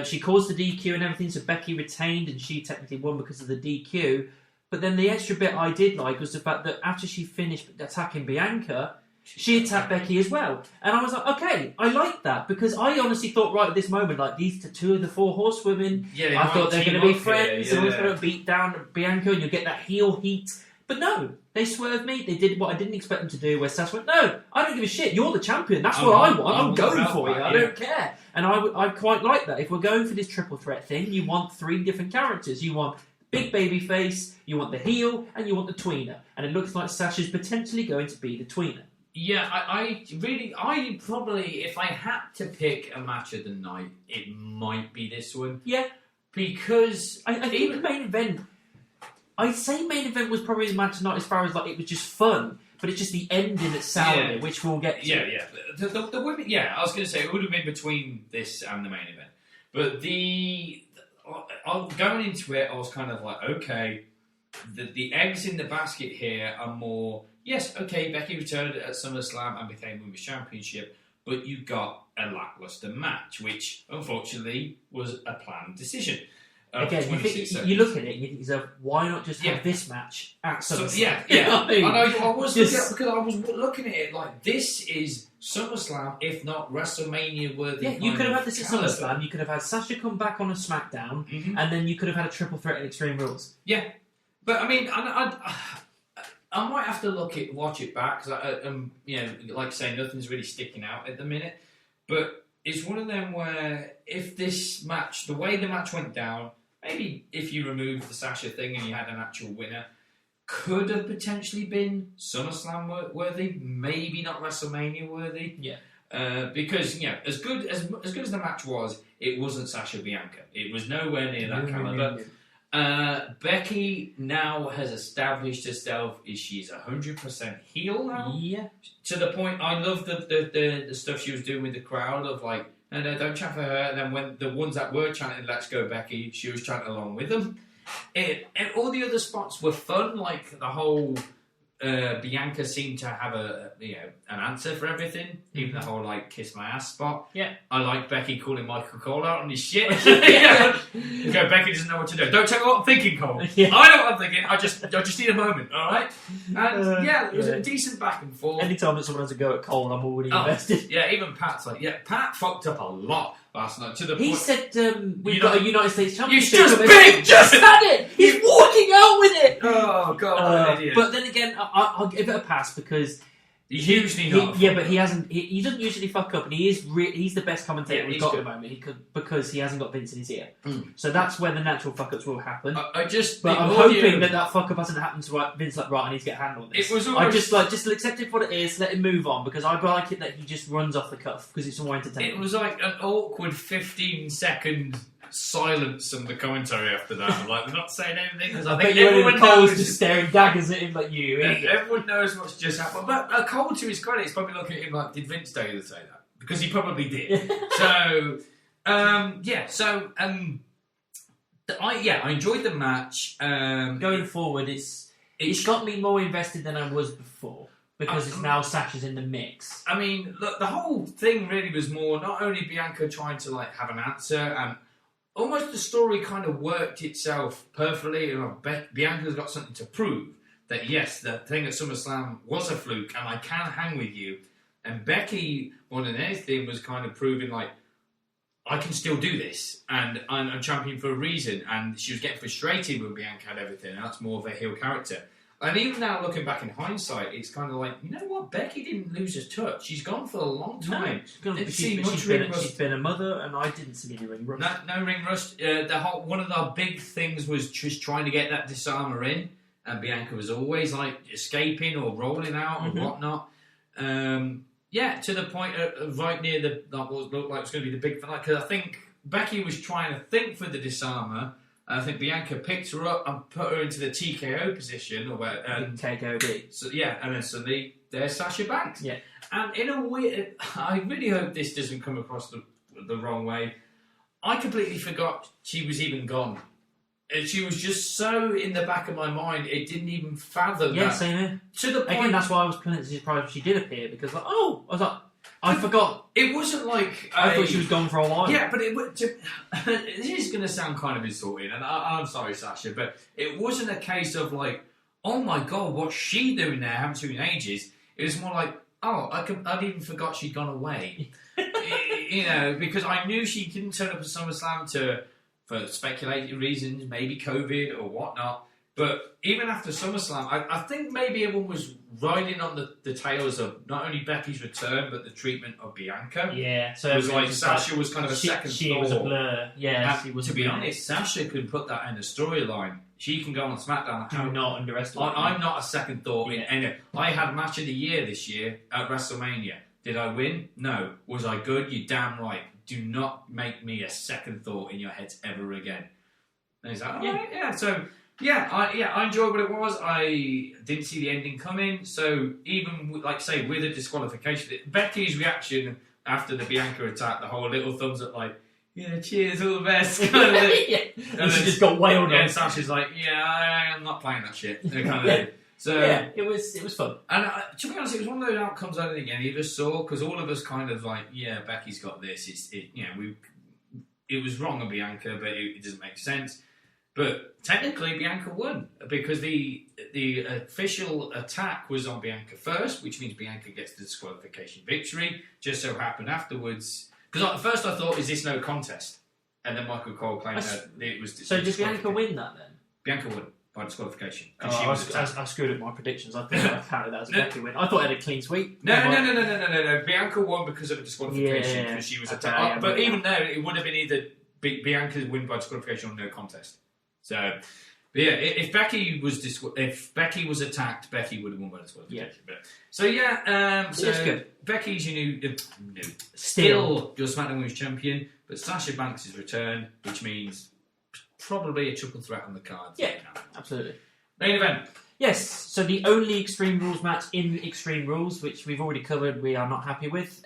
She caused the DQ and everything, so Becky retained and she technically won because of the DQ. But then the extra bit I did like was the fact that after she finished attacking Bianca, she attacked Becky as well. And I was like, okay, I like that because I honestly thought right at this moment, like these two of the four horsewomen, I thought they're going to be friends. Someone's going to beat down Bianca and you'll get that heel heat. But no, they swerved me. They did what I didn't expect them to do, where Sasha went, no, I don't give a shit. You're the champion. That's what I want. I'm going for you. I don't care. And I quite like that. If we're going for this triple threat thing, you want three different characters. You want big baby face, you want the heel, and you want the tweener. And it looks like Sasha's potentially going to be the tweener. Yeah, I probably, if I had to pick a match of the night, it might be this one. Yeah. Because I think the main event... I'd say main event was probably the match tonight as far as it was just fun, but it's just the ending that soured it, which we'll get to. Yeah. The women, I was going to say it would have been between this and the main event, but going into it, I was kind of like, okay, the eggs in the basket here are more. Yes, okay, Becky returned at SummerSlam and became Women's Championship, but you got a lackluster match, which unfortunately was a planned decision. Again, you look at it and you think to yourself, why not just have this match at SummerSlam? I was looking at it like this is SummerSlam, if not WrestleMania worthy. Yeah, you could have had this at SummerSlam. You could have had Sasha come back on a SmackDown, and then you could have had a triple threat in Extreme Rules. Yeah, but I mean, I might have to watch it back because like I say, nothing's really sticking out at the minute. But it's one of them where if this match, the way the match went down. Maybe if you remove the Sasha thing and you had an actual winner, could have potentially been SummerSlam worthy, maybe not WrestleMania worthy. Yeah. Because as good as the match was, it wasn't Sasha Bianca. It was nowhere near that caliber. Becky now has established herself. She's 100% heel now. Yeah. To the point, I love the stuff she was doing with the crowd of like. No, don't chant for her. And then when the ones that were chanting, "Let's go, Becky," she was chanting along with them. And all the other spots were fun, like the whole Bianca seemed to have an answer for everything, even the whole like kiss my ass spot. Yeah, I like Becky calling Michael Cole out on his shit. Okay, Becky doesn't know what to do. Don't tell me what I'm thinking, Cole. Yeah. I know what I'm thinking. I just need a moment. All right. And it was a decent back and forth. Anytime that someone has a go at Cole, I'm already invested. Yeah, even Pat's like, Pat fucked up a lot last night to the point. He said we've got a United States Championship. He's just big. Just had it. He's walking out with it. Oh God, what an idiot. But then again, I'll give it a pass because he's usually not. But he hasn't. He doesn't usually fuck up, and he's the best commentator we've got at the moment. Because he hasn't got Vince in his ear. So that's where the natural fuck ups will happen. I'm hoping that fuck up hasn't happened to Vince. Like, right, I need to get a handle on this. I just accept it for what it is. Let him move on because I like it that he just runs off the cuff because it's more entertaining. It was like an awkward 15-second silence on the commentary after that. Like they're not saying anything because I think everyone knows just staring daggers at him like you. Everyone knows what's just happened. But Cole, to his credit, is probably looking at him like, did Vince tell you to say that? Because he probably did. I enjoyed the match. Going forward, it's got me more invested than I was before. Because it's now Sasha's in the mix. I mean, look, the whole thing really was more not only Bianca trying to like have an answer and almost the story kind of worked itself perfectly. You know, Bianca's got something to prove that yes, the thing at SummerSlam was a fluke and I can hang with you. And Becky, more than anything, was kind of proving like, I can still do this, and I'm champion for a reason. And she was getting frustrated when Bianca had everything, and that's more of a heel character. And even now, looking back in hindsight, it's kind of like, you know what? Becky didn't lose her touch. She's gone for a long time. She's been a mother, and I didn't see any ring rust. No ring rust. One of the big things was just trying to get that disarmer in, and Bianca was always like escaping or rolling out or whatnot. To the point right near that what looked like it was going to be the big finale, because I think Becky was trying to think for the disarmer. I think Bianca picked her up and put her into the TKO position, TKOD. So and then suddenly there's Sasha Banks. Yeah, and in a weird, I really hope this doesn't come across the wrong way. I completely forgot she was even gone. And she was just so in the back of my mind, it didn't even fathom that. Yeah, same here. To the point... Again, that's why I was pleasantly surprised when she did appear, because I forgot. It wasn't like... I thought she was gone for a while. Yeah, but this is going to sound kind of insulting, and I'm sorry, Sasha, but it wasn't a case of like, oh my God, what's she doing there? I haven't seen her in ages. It was more like, I'd even forgot she'd gone away. Because I knew she didn't turn up at SummerSlam for speculated reasons, maybe COVID or whatnot. But even after SummerSlam, I think maybe everyone was riding on the tails of not only Becky's return, but the treatment of Bianca. Yeah, so it was like Sasha was kind of a second thought. She was a blur. Yeah, she was. To be honest, Sasha could put that in a storyline. She can go on SmackDown. Do not underestimate. I'm not a second thought in any. I had match of the year this year at WrestleMania. Did I win? No. Was I good? You're damn right. Do not make me a second thought in your heads ever again. And he's like, all right, yeah. So, I enjoyed what it was. I didn't see the ending coming. So, even, like say, with a disqualification, Becky's reaction after the Bianca attack, the whole little thumbs up, like, cheers, all the best. Kind of and she just got wailed on. And Sasha's like, I'm not playing that shit. Kind of So it was fun. And to be honest, it was one of those outcomes I don't think any of us saw, because all of us kind of like, Becky's got this. It was wrong on Bianca, but it doesn't make sense. But technically, Bianca won, because the official attack was on Bianca first, which means Bianca gets the disqualification victory. Just so happened afterwards, because at first I thought, is this no contest? And then Michael Cole claimed that it was. So did Bianca win that then? Bianca won by disqualification. I screwed up my predictions. I think apparently that was a Becky win. I thought it had a clean sweep. No. Bianca won because of a disqualification, because she was attacked. But even though it would have been either Bianca's win by disqualification or no contest. So, if Becky was attacked, Becky would have won by disqualification. Yeah. So good. Becky's still your SmackDown Women's Champion, but Sasha Banks' return, which means probably a triple threat on the card. Yeah, absolutely. Main event. Yes, so the only Extreme Rules match in Extreme Rules, which we've already covered, we are not happy with.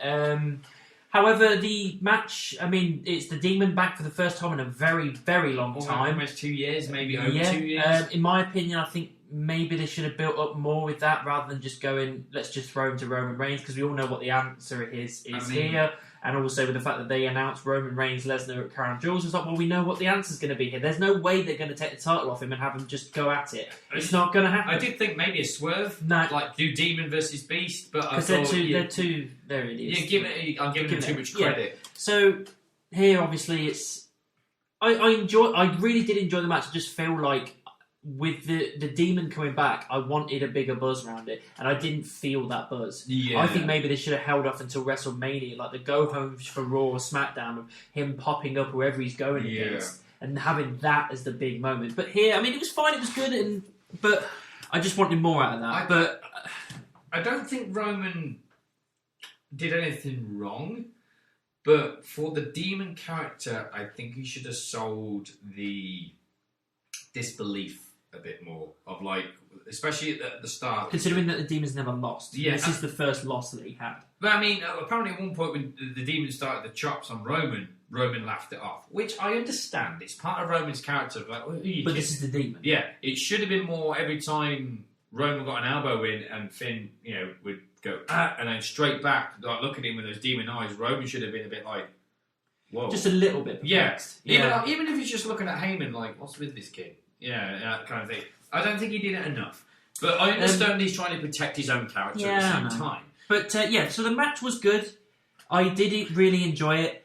However, the match, it's the Demon back for the first time in a very, very long time. Almost 2 years, maybe over 2 years. In my opinion, I think maybe they should have built up more with that rather than just going, let's just throw him to Roman Reigns, because we all know what the answer is here. And also with the fact that they announced Roman Reigns, Lesnar at Crown Jewels, it's like, well, we know what the answer's going to be here. There's no way they're going to take the title off him and have him just go at it. It's not going to happen. I did think maybe a swerve, like do Demon versus Beast, but I thought they're two. There it is. I'm giving them too much credit. Yeah. So here, obviously, it's. I really did enjoy the match. I just feel like with the Demon coming back, I wanted a bigger buzz around it, and I didn't feel that buzz. Yeah. I think maybe they should have held off until WrestleMania, like the go home for Raw or SmackDown of him popping up wherever he's going against, and having that as the big moment. But here, it was fine, it was good, but I just wanted more out of that. I don't think Roman did anything wrong, but for the Demon character, I think he should have sold the disbelief a bit more, of like, especially at the start. Considering that the Demon's never lost. Yeah. This is the first loss that he had. But apparently at one point when the Demon started the chops on Roman laughed it off, which I understand. It's part of Roman's character. Like, but this is the Demon. Yeah, it should have been more every time Roman got an elbow in and Finn, would go, and then straight back, like, look at him with those demon eyes. Roman should have been a bit like, whoa. Just a little bit perplexed. Yeah. Even if he's just looking at Heyman like, what's with this kid? Yeah, that kind of thing. I don't think he did it enough. But I understand he's trying to protect his own character at the same time. But yeah, so the match was good. I did really enjoy it.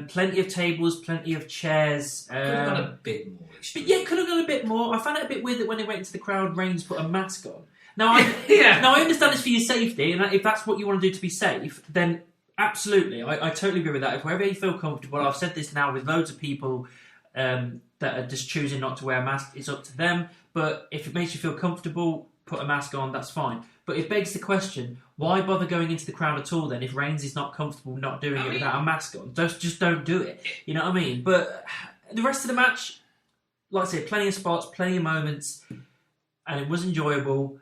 Plenty of tables, plenty of chairs. Could have done a bit more. But yeah, could have done a bit more. I found it a bit weird that when they went into the crowd, Reigns put a mask on. Now, I understand it's for your safety, and if that's what you want to do to be safe, then absolutely, I totally agree with that. If wherever you feel comfortable, I've said this now with loads of people that are just choosing not to wear a mask, it's up to them. But if it makes you feel comfortable, put a mask on, that's fine. But it begs the question, why bother going into the crowd at all then if Reigns is not comfortable not doing it without a mask on? Just don't do it. You know what I mean? But the rest of the match, like I said, plenty of spots, plenty of moments, and it was enjoyable,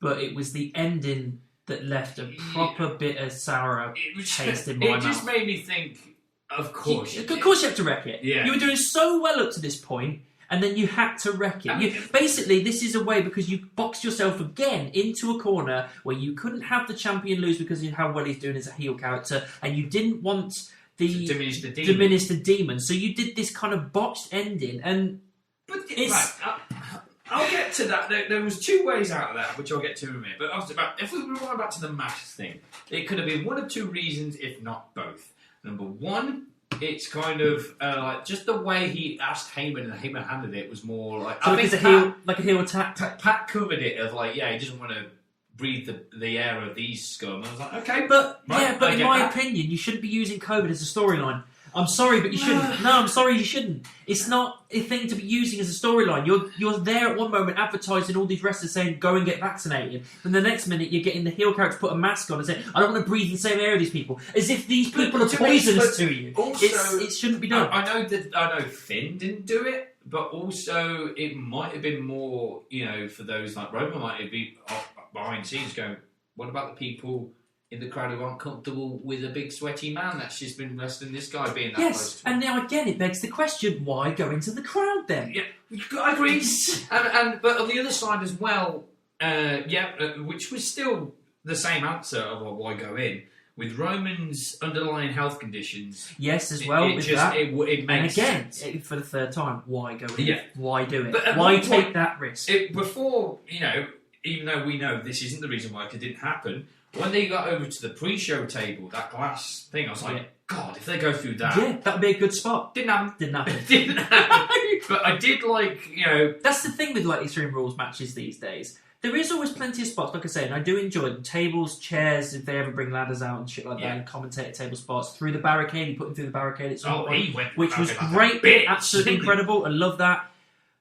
but it was the ending that left a proper bitter, sour taste in my mouth. It just made me think, of course Of course you have to wreck it. Yeah. You were doing so well up to this point, and then you had to wreck it. Basically, this is a way because you boxed yourself again into a corner where you couldn't have the champion lose because of how well he's doing as a heel character, and you didn't want to diminish the demon. So you did this kind of botched ending, and I'll get to that. There was two ways out of that, which I'll get to in a minute. But if we were going back to the match thing, it could have been one of two reasons, if not both. Number one, it's kind of like just the way he asked Heyman and Heyman handled it was more like so like a heel attack. Pat covered it of like, yeah, he doesn't want to breathe the air of these scum. I was like, okay, but in my opinion, you shouldn't be using COVID as a storyline. I'm sorry, but you shouldn't. No, I'm sorry, you shouldn't. It's not a thing to be using as a storyline. You're there at one moment advertising all these wrestlers saying, go and get vaccinated. And the next minute, you're getting the heel character put a mask on and say, I don't want to breathe the same air as these people. As if these people are poisonous to you. Also, it shouldn't be done. I know Finn didn't do it, but also it might have been more, for those like Roman might have been behind the scenes going, what about the people in the crowd who aren't comfortable with a big sweaty man that's just been wrestling this guy being that close to him? And now again it begs the question, why go into the crowd then? Yeah, I agree. But on the other side as well, which was still the same answer of why go in. With Roman's underlying health conditions, yes, as well. It makes and again, sense. For the third time, why go in? Yeah. Why do it? But why take that risk? Before, even though we know this isn't the reason why it didn't happen, when they got over to the pre-show table, that glass thing, I was like, God, if they go through that... Yeah, that would be a good spot. Didn't happen. Didn't happen. Didn't happen. But I did like, That's the thing with like Extreme Rules matches these days. There is always plenty of spots, like I say, and I do enjoy them. Tables, chairs, if they ever bring ladders out and shit like that, and commentator table spots. Through the barricade, you put him through the barricade at some point, which was great, absolutely incredible. I love that.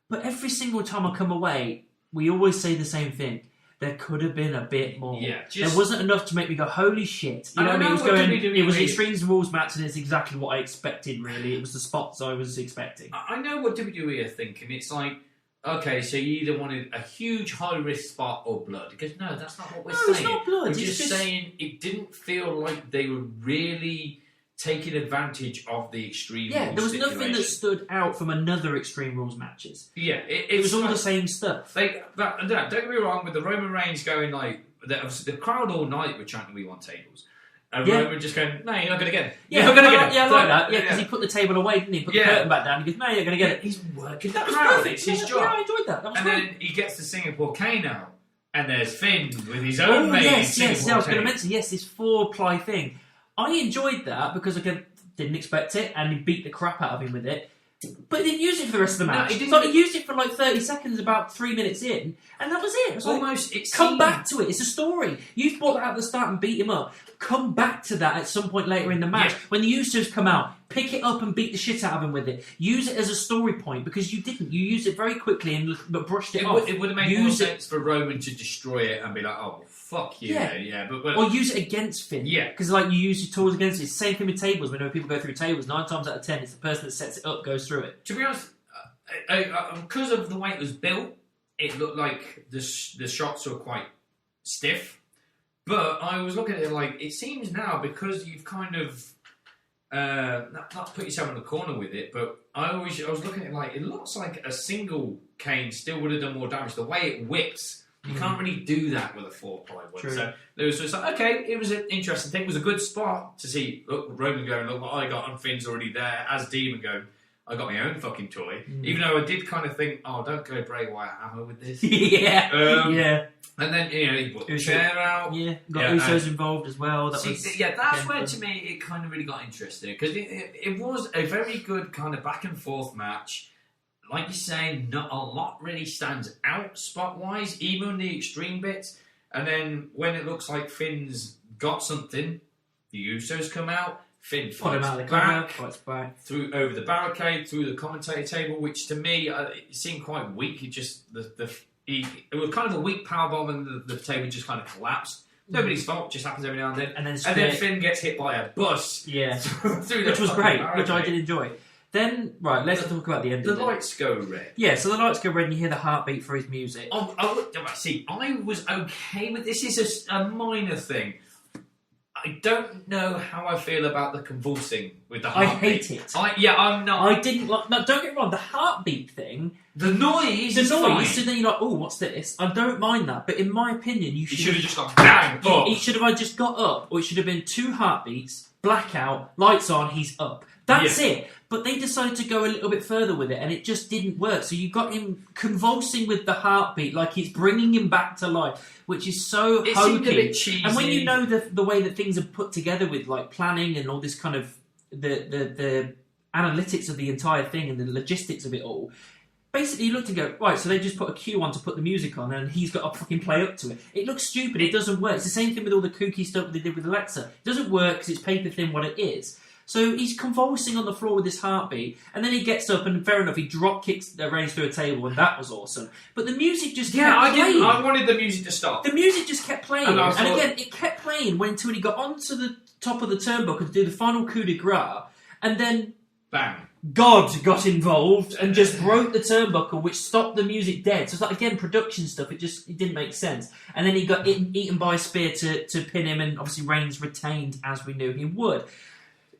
But every single time I come away, we always say the same thing. There could have been a bit more. Yeah, there wasn't enough to make me go, holy shit. You know what I mean? It was an Extreme Rules match, and it's exactly what I expected, really. It was the spots I was expecting. I know what WWE are thinking. It's like, okay, so you either wanted a huge high-risk spot or blood. Because, no, that's not what we're saying. It's not blood. We're just saying it didn't feel like they were really taking advantage of the Extreme Rules. There was nothing that stood out from another Extreme Rules matches. Yeah, it was all the same stuff. Don't get me wrong, with the Roman Reigns going like, the crowd all night were chanting, we want tables. And Roman just going, no, you're not going to get it. Yeah, you're not going to get it. Yeah, I like that. Yeah, because he put the table away, didn't he? Put the curtain back down. He goes, no, you're going to get it. He's working the crowd. It's his job. Yeah, I enjoyed that. And then he gets to Singapore Kano, and there's Finn with his own made Yes, I was going to mention, this 4-ply thing. I enjoyed that because, again, didn't expect it, and he beat the crap out of him with it. But he didn't use it for the rest of the match. He used it for like 30 seconds, about 3 minutes in, and that was it. It was almost. Come back to it. It's a story. You've brought that out at the start and beat him up. Come back to that at some point later in the match. When the Usos come out, pick it up and beat the shit out of him with it. Use it as a story point, because you didn't. You used it very quickly and brushed it off. It would have made more sense for Roman to destroy it and be like, oh, fuck you. Yeah. But or use it against Finn. Yeah. Because like you use your tools against it. It's the same thing with tables. Whenever people go through tables, 9 times out of 10, it's the person that sets it up goes through it. To be honest, because of the way it was built, it looked like the shots were quite stiff. But I was looking at it like, it seems now, because you've kind of not put yourself in the corner with it, but I was looking at it like, it looks like a single cane still would have done more damage. The way it whips, you can't really do that with a 4-ply one. True. So there was just like, okay, it was an interesting thing. It was a good spot to see Roman going, look what I got, and Finn's already there, as Demon going, I got my own fucking toy. Even though I did kind of think, oh, don't go Bray Wyatt Hammer with this. Yeah. And then, he put the chair out. Yeah, got Usos involved as well. That's where, to me, it kind of really got interesting. Because it was a very good kind of back and forth match. Like you say, not a lot really stands out spot-wise, even the extreme bits. And then when it looks like Finn's got something, the Usos come out. Finn fights back through over the barricade, through the commentator table, which to me it seemed quite weak. It just it was kind of a weak powerbomb, and the table just kind of collapsed. Nobody's fault, just happens every now and then. And then Finn gets hit by a bus. Yeah, through which was great, which I did enjoy. Then, right, let's talk about the end. The lights go red. Yeah, so the lights go red, and you hear the heartbeat for his music. I was okay with this. This is a minor thing. I don't know how I feel about the convulsing with the heartbeat. I hate it. I'm not. I didn't like. No, don't get me wrong. The heartbeat thing, the noise. Fine. So then you're like, oh, what's this? I don't mind that, but in my opinion, you should have just gone bang up. It should have either just got up, or it should have been 2 heartbeats, blackout, lights on, he's up. That's it. But they decided to go a little bit further with it, and it just didn't work. So you got him convulsing with the heartbeat, like it's bringing him back to life, which is so hokey. Seemed a bit cheesy. And when you know the way that things are put together with like planning and all this kind of the analytics of the entire thing and the logistics of it all, basically you look and go, right, so they just put a cue on to put the music on, and he's got to fucking play up to it. It looks stupid. It doesn't work. It's the same thing with all the kooky stuff they did with Alexa. It doesn't work because it's paper thin what it is. So he's convulsing on the floor with his heartbeat, and then he gets up, and fair enough, he drop kicks Reigns through a table, and that was awesome. But the music just kept playing. I wanted the music to stop. The music just kept playing, and thought, again, it kept playing until he got onto the top of the turnbuckle to do the final coup de grace, and then bang. God got involved and just broke the turnbuckle, which stopped the music dead. So it's like, again, production stuff. It didn't make sense. And then he got eaten by a spear to pin him, and obviously Reigns retained as we knew he would.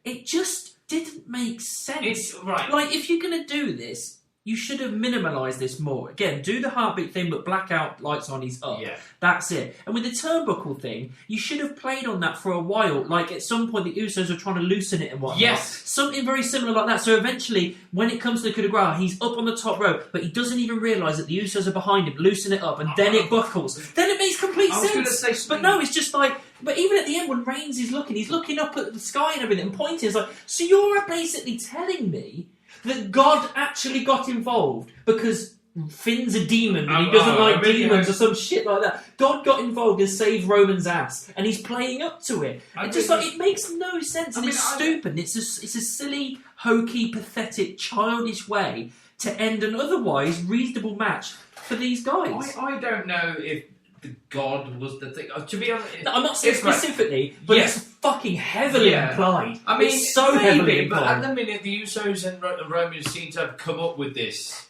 It just didn't make sense. Right. Like, if you're going to do this, you should have minimalised this more. Again, do the heartbeat thing, but blackout, lights on, he's up. Yeah. That's it. And with the turnbuckle thing, you should have played on that for a while. Like, at some point, the Usos are trying to loosen it and whatnot. Yes. Something very similar like that. So eventually, when it comes to the coup de grace, he's up on the top rope, but he doesn't even realise that the Usos are behind him, loosen it up, and then it buckles. Then it makes complete sense. I was going to say but no, it's just like... But even at the end, when Reigns is looking, he's looking up at the sky and everything and pointing. It's like, so you're basically telling me that God actually got involved because Finn's a demon and he doesn't like demons or some shit like that. God got involved and saved Roman's ass, and he's playing up to it. It makes no sense, and it's stupid. It's a silly, hokey, pathetic, childish way to end an otherwise reasonable match for these guys. I don't know if God was the thing. To be honest, no, I'm not saying specifically, but it's fucking heavily implied. I mean, it's so heavily implied. But at the minute, the Usos and Roman seem to have come up with this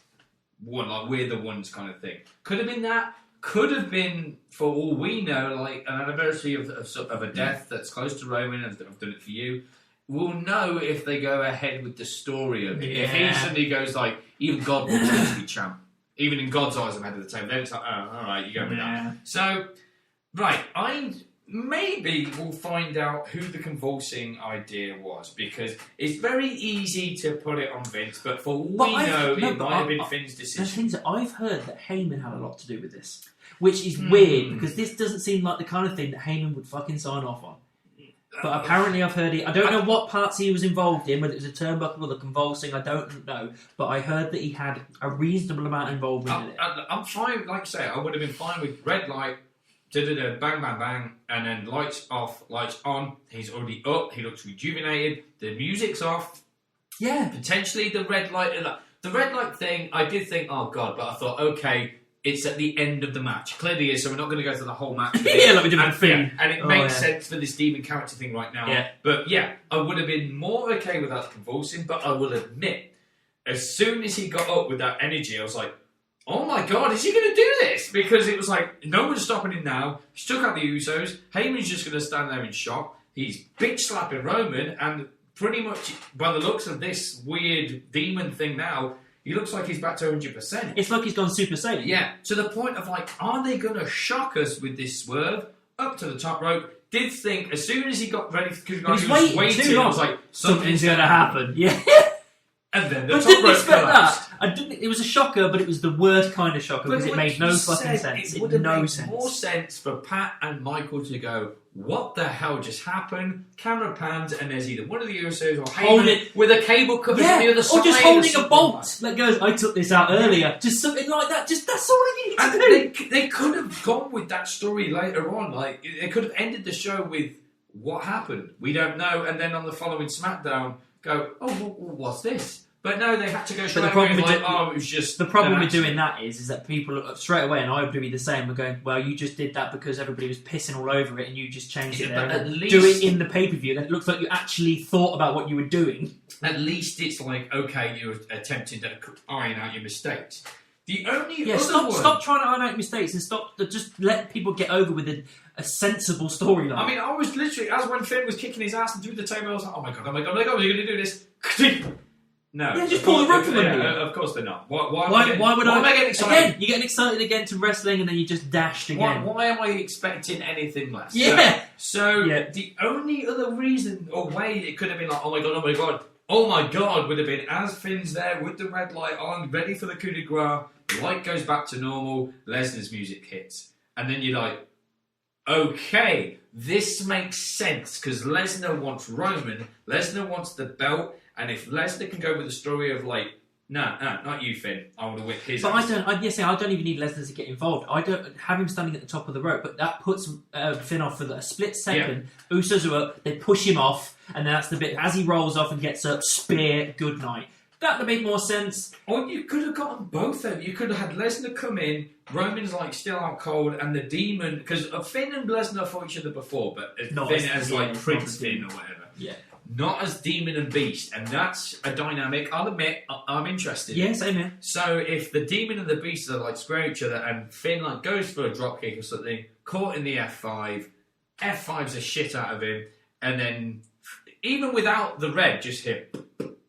one, like we're the ones kind of thing. Could have been that. Could have been, for all we know, like an anniversary of a death that's close to Roman. I've done it for you. We'll know if they go ahead with the story of it. Yeah. If he suddenly goes like, even God wants to be champ. Even in God's eyes, I'm head of the table. Then it's like, oh, all right, you go with that. So, right, I maybe will find out who the convulsing idea was, because it's very easy to put it on Vince, but for all we know, it might have been Finn's decision. The things that I've heard that Heyman had a lot to do with this, which is weird, because this doesn't seem like the kind of thing that Heyman would fucking sign off on. But apparently I've heard it. I don't know what parts he was involved in, whether it was a turnbuckle or the convulsing, I don't know. But I heard that he had a reasonable amount of involvement in it. I'm fine, like I say, I would have been fine with red light, bang, bang, bang, and then lights off, lights on. He's already up, he looks rejuvenated, the music's off. Yeah. Potentially the red light thing, I did think, oh God, but I thought, okay, it's at the end of the match. Clearly is, so we're not going to go through the whole match. Yeah, like we did with Finn. And it makes sense for this demon character thing right now. Yeah. But yeah, I would have been more okay with that convulsing, but I will admit, as soon as he got up with that energy, I was like, oh my God, is he going to do this? Because it was like, no one's stopping him now. He's took out the Usos. Heyman's just going to stand there in shock. He's bitch slapping Roman, and pretty much, by the looks of this weird demon thing now, he looks like he's back to 100%. It's like he's gone Super Saiyan. Yeah, to the point of like, are they going to shock us with this swerve up to the top rope? Did think, as soon as he got ready, because he was waiting, too long. I was like, something's going to happen. Yeah. And then the I top didn't rope expect collapsed. that. I didn't. It was a shocker, but it was the worst kind of shocker because it made no fucking sense. It would have made sense. more sense for Pat and Michael to go, what the hell just happened? Camera pans, and there's either one of the Usos or Heyman with a cable cover on the other side. Or just holding a bolt that goes, I took this out earlier. Just something like that. Just that's all you need to do. They could have gone with that story later on. Like, they could have ended the show with what happened. We don't know. And then on the following SmackDown, go, oh, what's this? But no, they had to go straight away. It was just... The problem with doing that is that people straight away, and I would be the same, we're going, well, you just did that because everybody was pissing all over it and you just changed it there. At least, do it in the pay-per-view, then it looks like you actually thought about what you were doing. At least it's like, okay, you're attempting to iron out your mistakes. The only other stop trying to iron out your mistakes and just let people get over with a sensible storyline. I mean, I was literally, as when Finn was kicking his ass and threw the table, I was like, oh my god, are you going to do this? No. Yeah, just pull the rug from under you. Of course they're not. Why would I get excited? Again, you're getting excited again to wrestling and then you just dashed again. Why am I expecting anything less? Yeah. So the only other reason or way it could have been like, oh my god, would have been as Finn's there with the red light on, ready for the coup de grace, the light goes back to normal, Lesnar's music hits. And then you're like, okay, this makes sense because Lesnar wants Roman, Lesnar wants the belt, and if Lesnar can go with the story of like, no, not you, Finn, I want to whip his ass. I don't even need Lesnar to get involved. I don't have him standing at the top of the rope, but that puts Finn off for a split second. Yeah. Usos are up, they push him off, and that's the bit, as he rolls off and gets up, spear, good night. That would make more sense. Or you could have gotten both of them. You could have had Lesnar come in, Roman's like still out cold, and the Demon, because Finn and Lesnar fought each other before, but Finn as like Prince Finn or whatever. Yeah. Not as Demon and Beast, and that's a dynamic. I'll admit, I'm interested. Yeah, same here. So if the Demon and the Beast are like square each other, and Finn like goes for a drop kick or something, caught in the F5, F5's a shit out of him, and then even without the red, just hit,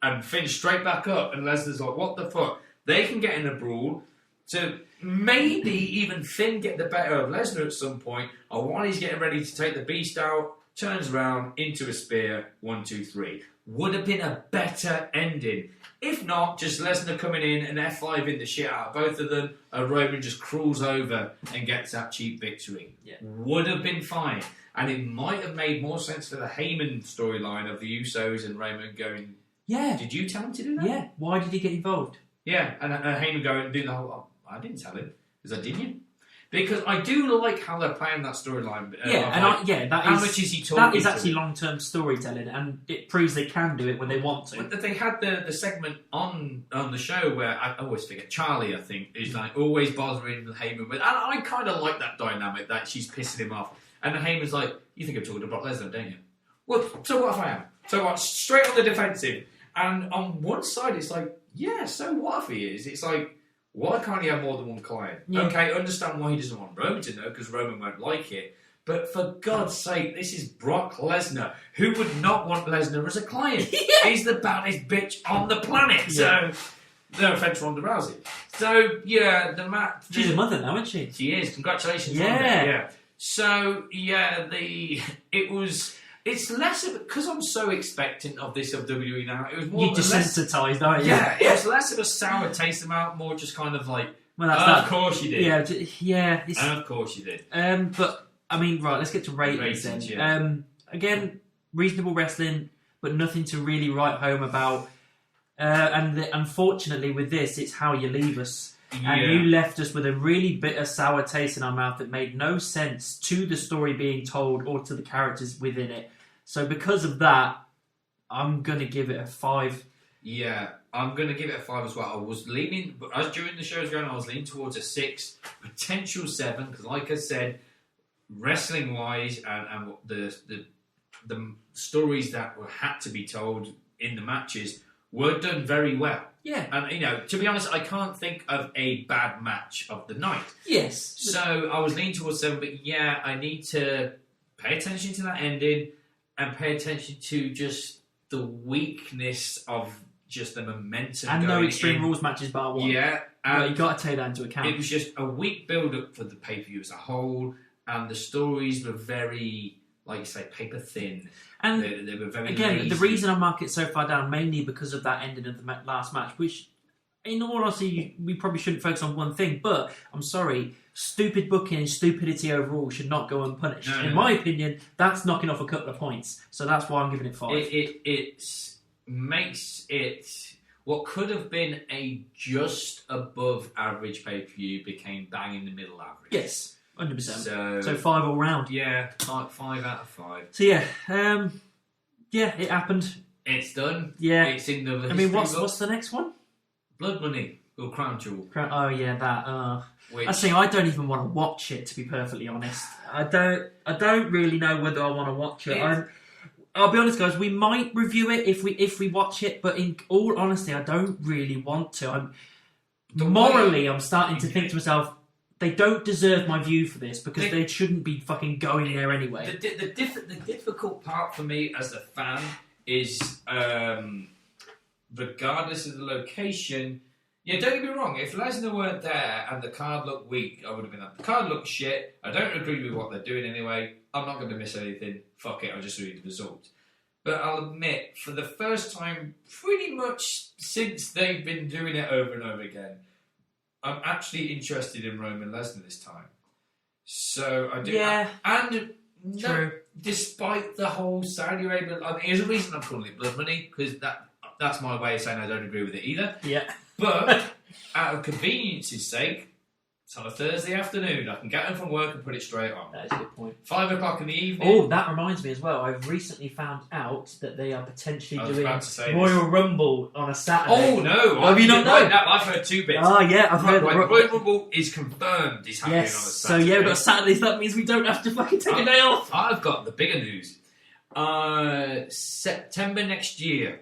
and Finn straight back up, and Lesnar's like, what the fuck? They can get in a brawl. So maybe even Finn get the better of Lesnar at some point, or while he's getting ready to take the Beast out, turns around into a spear, 1, 2, 3. Would have been a better ending. If not, just Lesnar coming in and F5 in the shit out of both of them, and Roman just crawls over and gets that cheap victory. Yeah. Would have been fine. And it might have made more sense for the Heyman storyline of the Usos and Roman going, yeah, did you tell him to do that? Yeah, why did he get involved? Yeah, and Heyman going and doing the whole, I didn't tell him. Because I didn't. Because I do like how they're playing that storyline. How much is he talking? That is actually long-term storytelling, and it proves they can do it when they want to. But they had the segment on the show where I always forget Charlie. I think is like always bothering Heyman with, and I kind of like that dynamic that she's pissing him off, and Heyman's like, "You think I'm talking to Brock Lesnar, don't you?" Well, so what if I am? So what? Straight on the defensive, and on one side it's like, yeah, so what if he is? It's like, why can't he have more than one client? Yeah. Okay, understand why he doesn't want Roman to know, because Roman won't like it. But for God's sake, this is Brock Lesnar. Who would not want Lesnar as a client? Yeah. He's the baddest bitch on the planet. Yeah. So, no offense, Ronda Rousey. So, yeah, the match... She's a mother now, isn't she? She is. Congratulations, Ronda. Yeah. So, yeah, it's less of... Because I'm so expectant of this of WWE now, it was more... You're desensitized, aren't you? Yeah, it's less of a sour taste amount, more just kind of like... Well, that's that. Of course you did. Yeah. Of course you did. But, I mean, right, let's get to ratings then. Yeah. Again, reasonable wrestling, but nothing to really write home about. Unfortunately, with this, it's how you leave us. Yeah. And you left us with a really bitter, sour taste in our mouth that made no sense to the story being told or to the characters within it. So because of that, I'm going to give it a 5. Yeah, I'm going to give it a 5 as well. I was leaning, as during the show was going on, I was leaning towards a 6, potential 7, because like I said, wrestling-wise and the stories that had to be told in the matches were done very well. Yeah. And, to be honest, I can't think of a bad match of the night. Yes. So I was leaning towards 7, but yeah, I need to pay attention to that ending and pay attention to just the weakness of just the momentum. And no Extreme Rules matches bar 1. Yeah. You got to take that into account. It was just a weak build-up for the pay-per-view as a whole, and the stories were very like you say, paper thin. And they were very again, lazy. the reason I mark it so far down mainly because of that ending of the last match, which, in all honesty, we probably shouldn't focus on one thing. But I'm sorry, stupid booking and stupidity overall should not go unpunished. In my opinion, that's knocking off a couple of points. So that's why I'm giving it 5. It makes it what could have been a just above average pay-per-view became bang in the middle average. Yes. 100%. So 5 all round. Yeah, 5 out of 5. So yeah, it happened. It's done. Yeah, it's in the. I mean, what's the next one? Blood Money or Crown Jewel. Oh yeah, that. I think I don't even want to watch it. To be perfectly honest, I don't really know whether I want to watch it. I'll be honest, guys. We might review it if we watch it, but in all honesty, I don't really want to. I'm starting to think to myself, they don't deserve my view for this because they shouldn't be fucking going there anyway. The difficult part for me as a fan is, regardless of the location, yeah, don't get me wrong, if Lesnar weren't there and the card looked weak, I would have been like, the card looks shit, I don't agree with what they're doing anyway, I'm not going to miss anything, fuck it, I'll just read the result. But I'll admit, for the first time, pretty much since they've been doing it over and over again, I'm actually interested in Roman Lesnar this time. So I do. Yeah. And True. Despite the whole Saudi Arabia, I mean, there's a reason I'm calling it Blood Money, because that's my way of saying I don't agree with it either. Yeah. But out of convenience's sake, it's on a Thursday afternoon. I can get home from work and put it straight on. That is a good point. 5 o'clock in the evening. Oh, that reminds me as well. I've recently found out that they are potentially doing Royal Rumble on a Saturday. Oh no! Have you not known? I've heard 2 bits. Oh yeah, I've heard. Royal Rumble is confirmed. It's happening on a Saturday. So yeah, we've got Saturday. So that means we don't have to fucking take a day off. I've got the bigger news. September next year,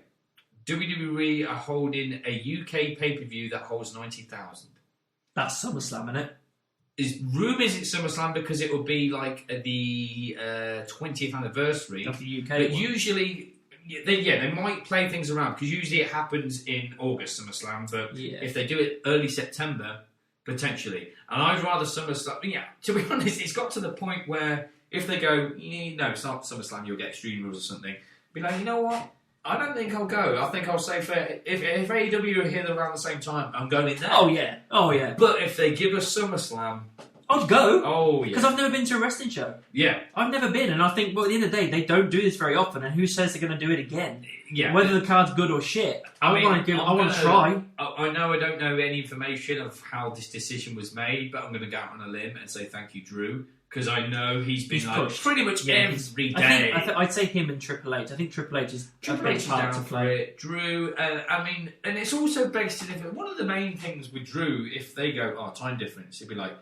WWE are holding a UK pay-per-view that holds 90,000. That's SummerSlam, isn't it? Rumours it's SummerSlam because it will be like the 20th anniversary of the UK. But usually, they might play things around because usually it happens in August, SummerSlam. But if they do it early September, potentially. And I'd rather SummerSlam. Yeah, to be honest, it's got to the point where if they go, no, it's not SummerSlam, you'll get Extreme Rules or something. Be like, you know what? I don't think I'll go. I think I'll say if AEW are here around the same time, I'm going in there. Oh yeah. But if they give us SummerSlam, I'd go. Oh yeah. Because I've never been to a wrestling show. Yeah. I've never been, and I think, well, at the end of the day, they don't do this very often, and who says they're going to do it again? Yeah. Whether the card's good or shit, I want to try. I know I don't know any information of how this decision was made, but I'm going to go out on a limb and say thank you, Drew. Because I know he's been pushed pretty much every day. I'd say him and Triple H. I think Triple H is a big part to play. Drew, I mean, and it's also based in one of the main things with Drew, if they go, time difference, it'd be like,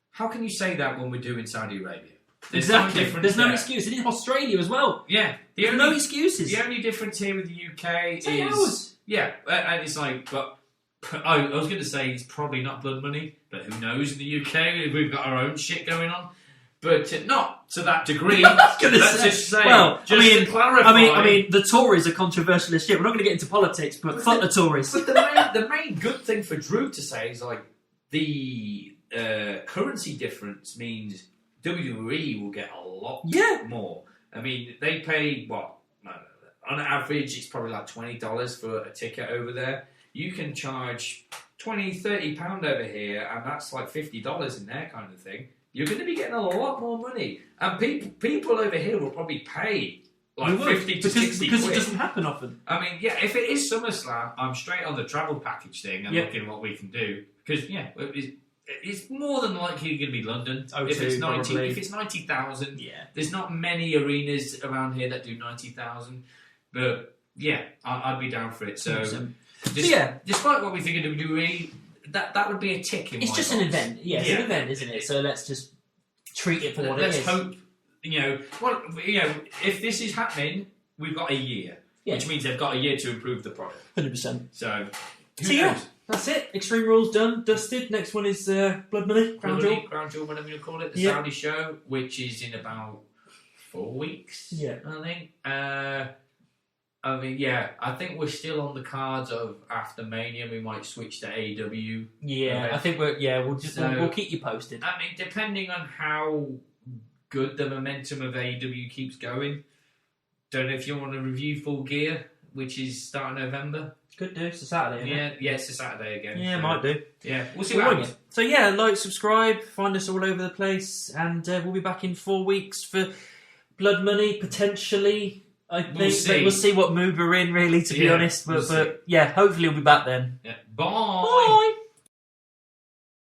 how can you say that when we're doing Saudi Arabia? There's There's no excuse. It is Australia as well. Yeah. There's no excuses. The only difference here with the UK is... hours. Yeah, and it's like, but I was going to say it's probably not Blood Money, but who knows in the UK? We've got our own shit going on. But not to that degree. Let's just say. Well, to clarify. I mean, the Tories are controversial as shit. We're not going to get into politics, but fuck the Tories. But the main good thing for Drew to say is like the currency difference means WWE will get a lot more. I mean, they pay what? On average, it's probably like $20 for a ticket over there. You can charge £20, £30 over here, and that's like $50 in there kind of thing. You're going to be getting a lot more money. And people over here will probably pay like 50 to 60 because quid. It doesn't happen often. I mean, yeah, if it is SummerSlam, I'm straight on the travel package thing and looking at what we can do. Because, it's more than likely going to be London. If it's 90,000, there's not many arenas around here that do 90,000. But, yeah, I'd be down for it. So, despite what we think of WWE... That would be a tick in It's my just box. an event. Yeah, it's an event, isn't it? So let's just treat it for what it is. Let's hope, if this is happening, we've got a year. Yeah. Which means they've got a year to improve the product. 100%. So knows? That's it. Extreme Rules done, dusted. Next one is Blood Money, Crown Jewel, whatever you call it. The Saudi show, which is in about 4 weeks, I think. I think we're still on the cards of after Mania. We might switch to AEW. Yeah, I think we'll keep you posted. I mean, depending on how good the momentum of AEW keeps going. Don't know if you want to review Full Gear, which is starting November. Could do. It's a Saturday, isn't it? Yeah, it's a Saturday again. Yeah, so, might do. Yeah, we'll see what happens. So yeah, like, subscribe, find us all over the place, and we'll be back in 4 weeks for Blood Money, potentially. I think we'll see what mood we're in, really, to be honest. But yeah, hopefully we'll be back then. Yeah. Bye. Bye.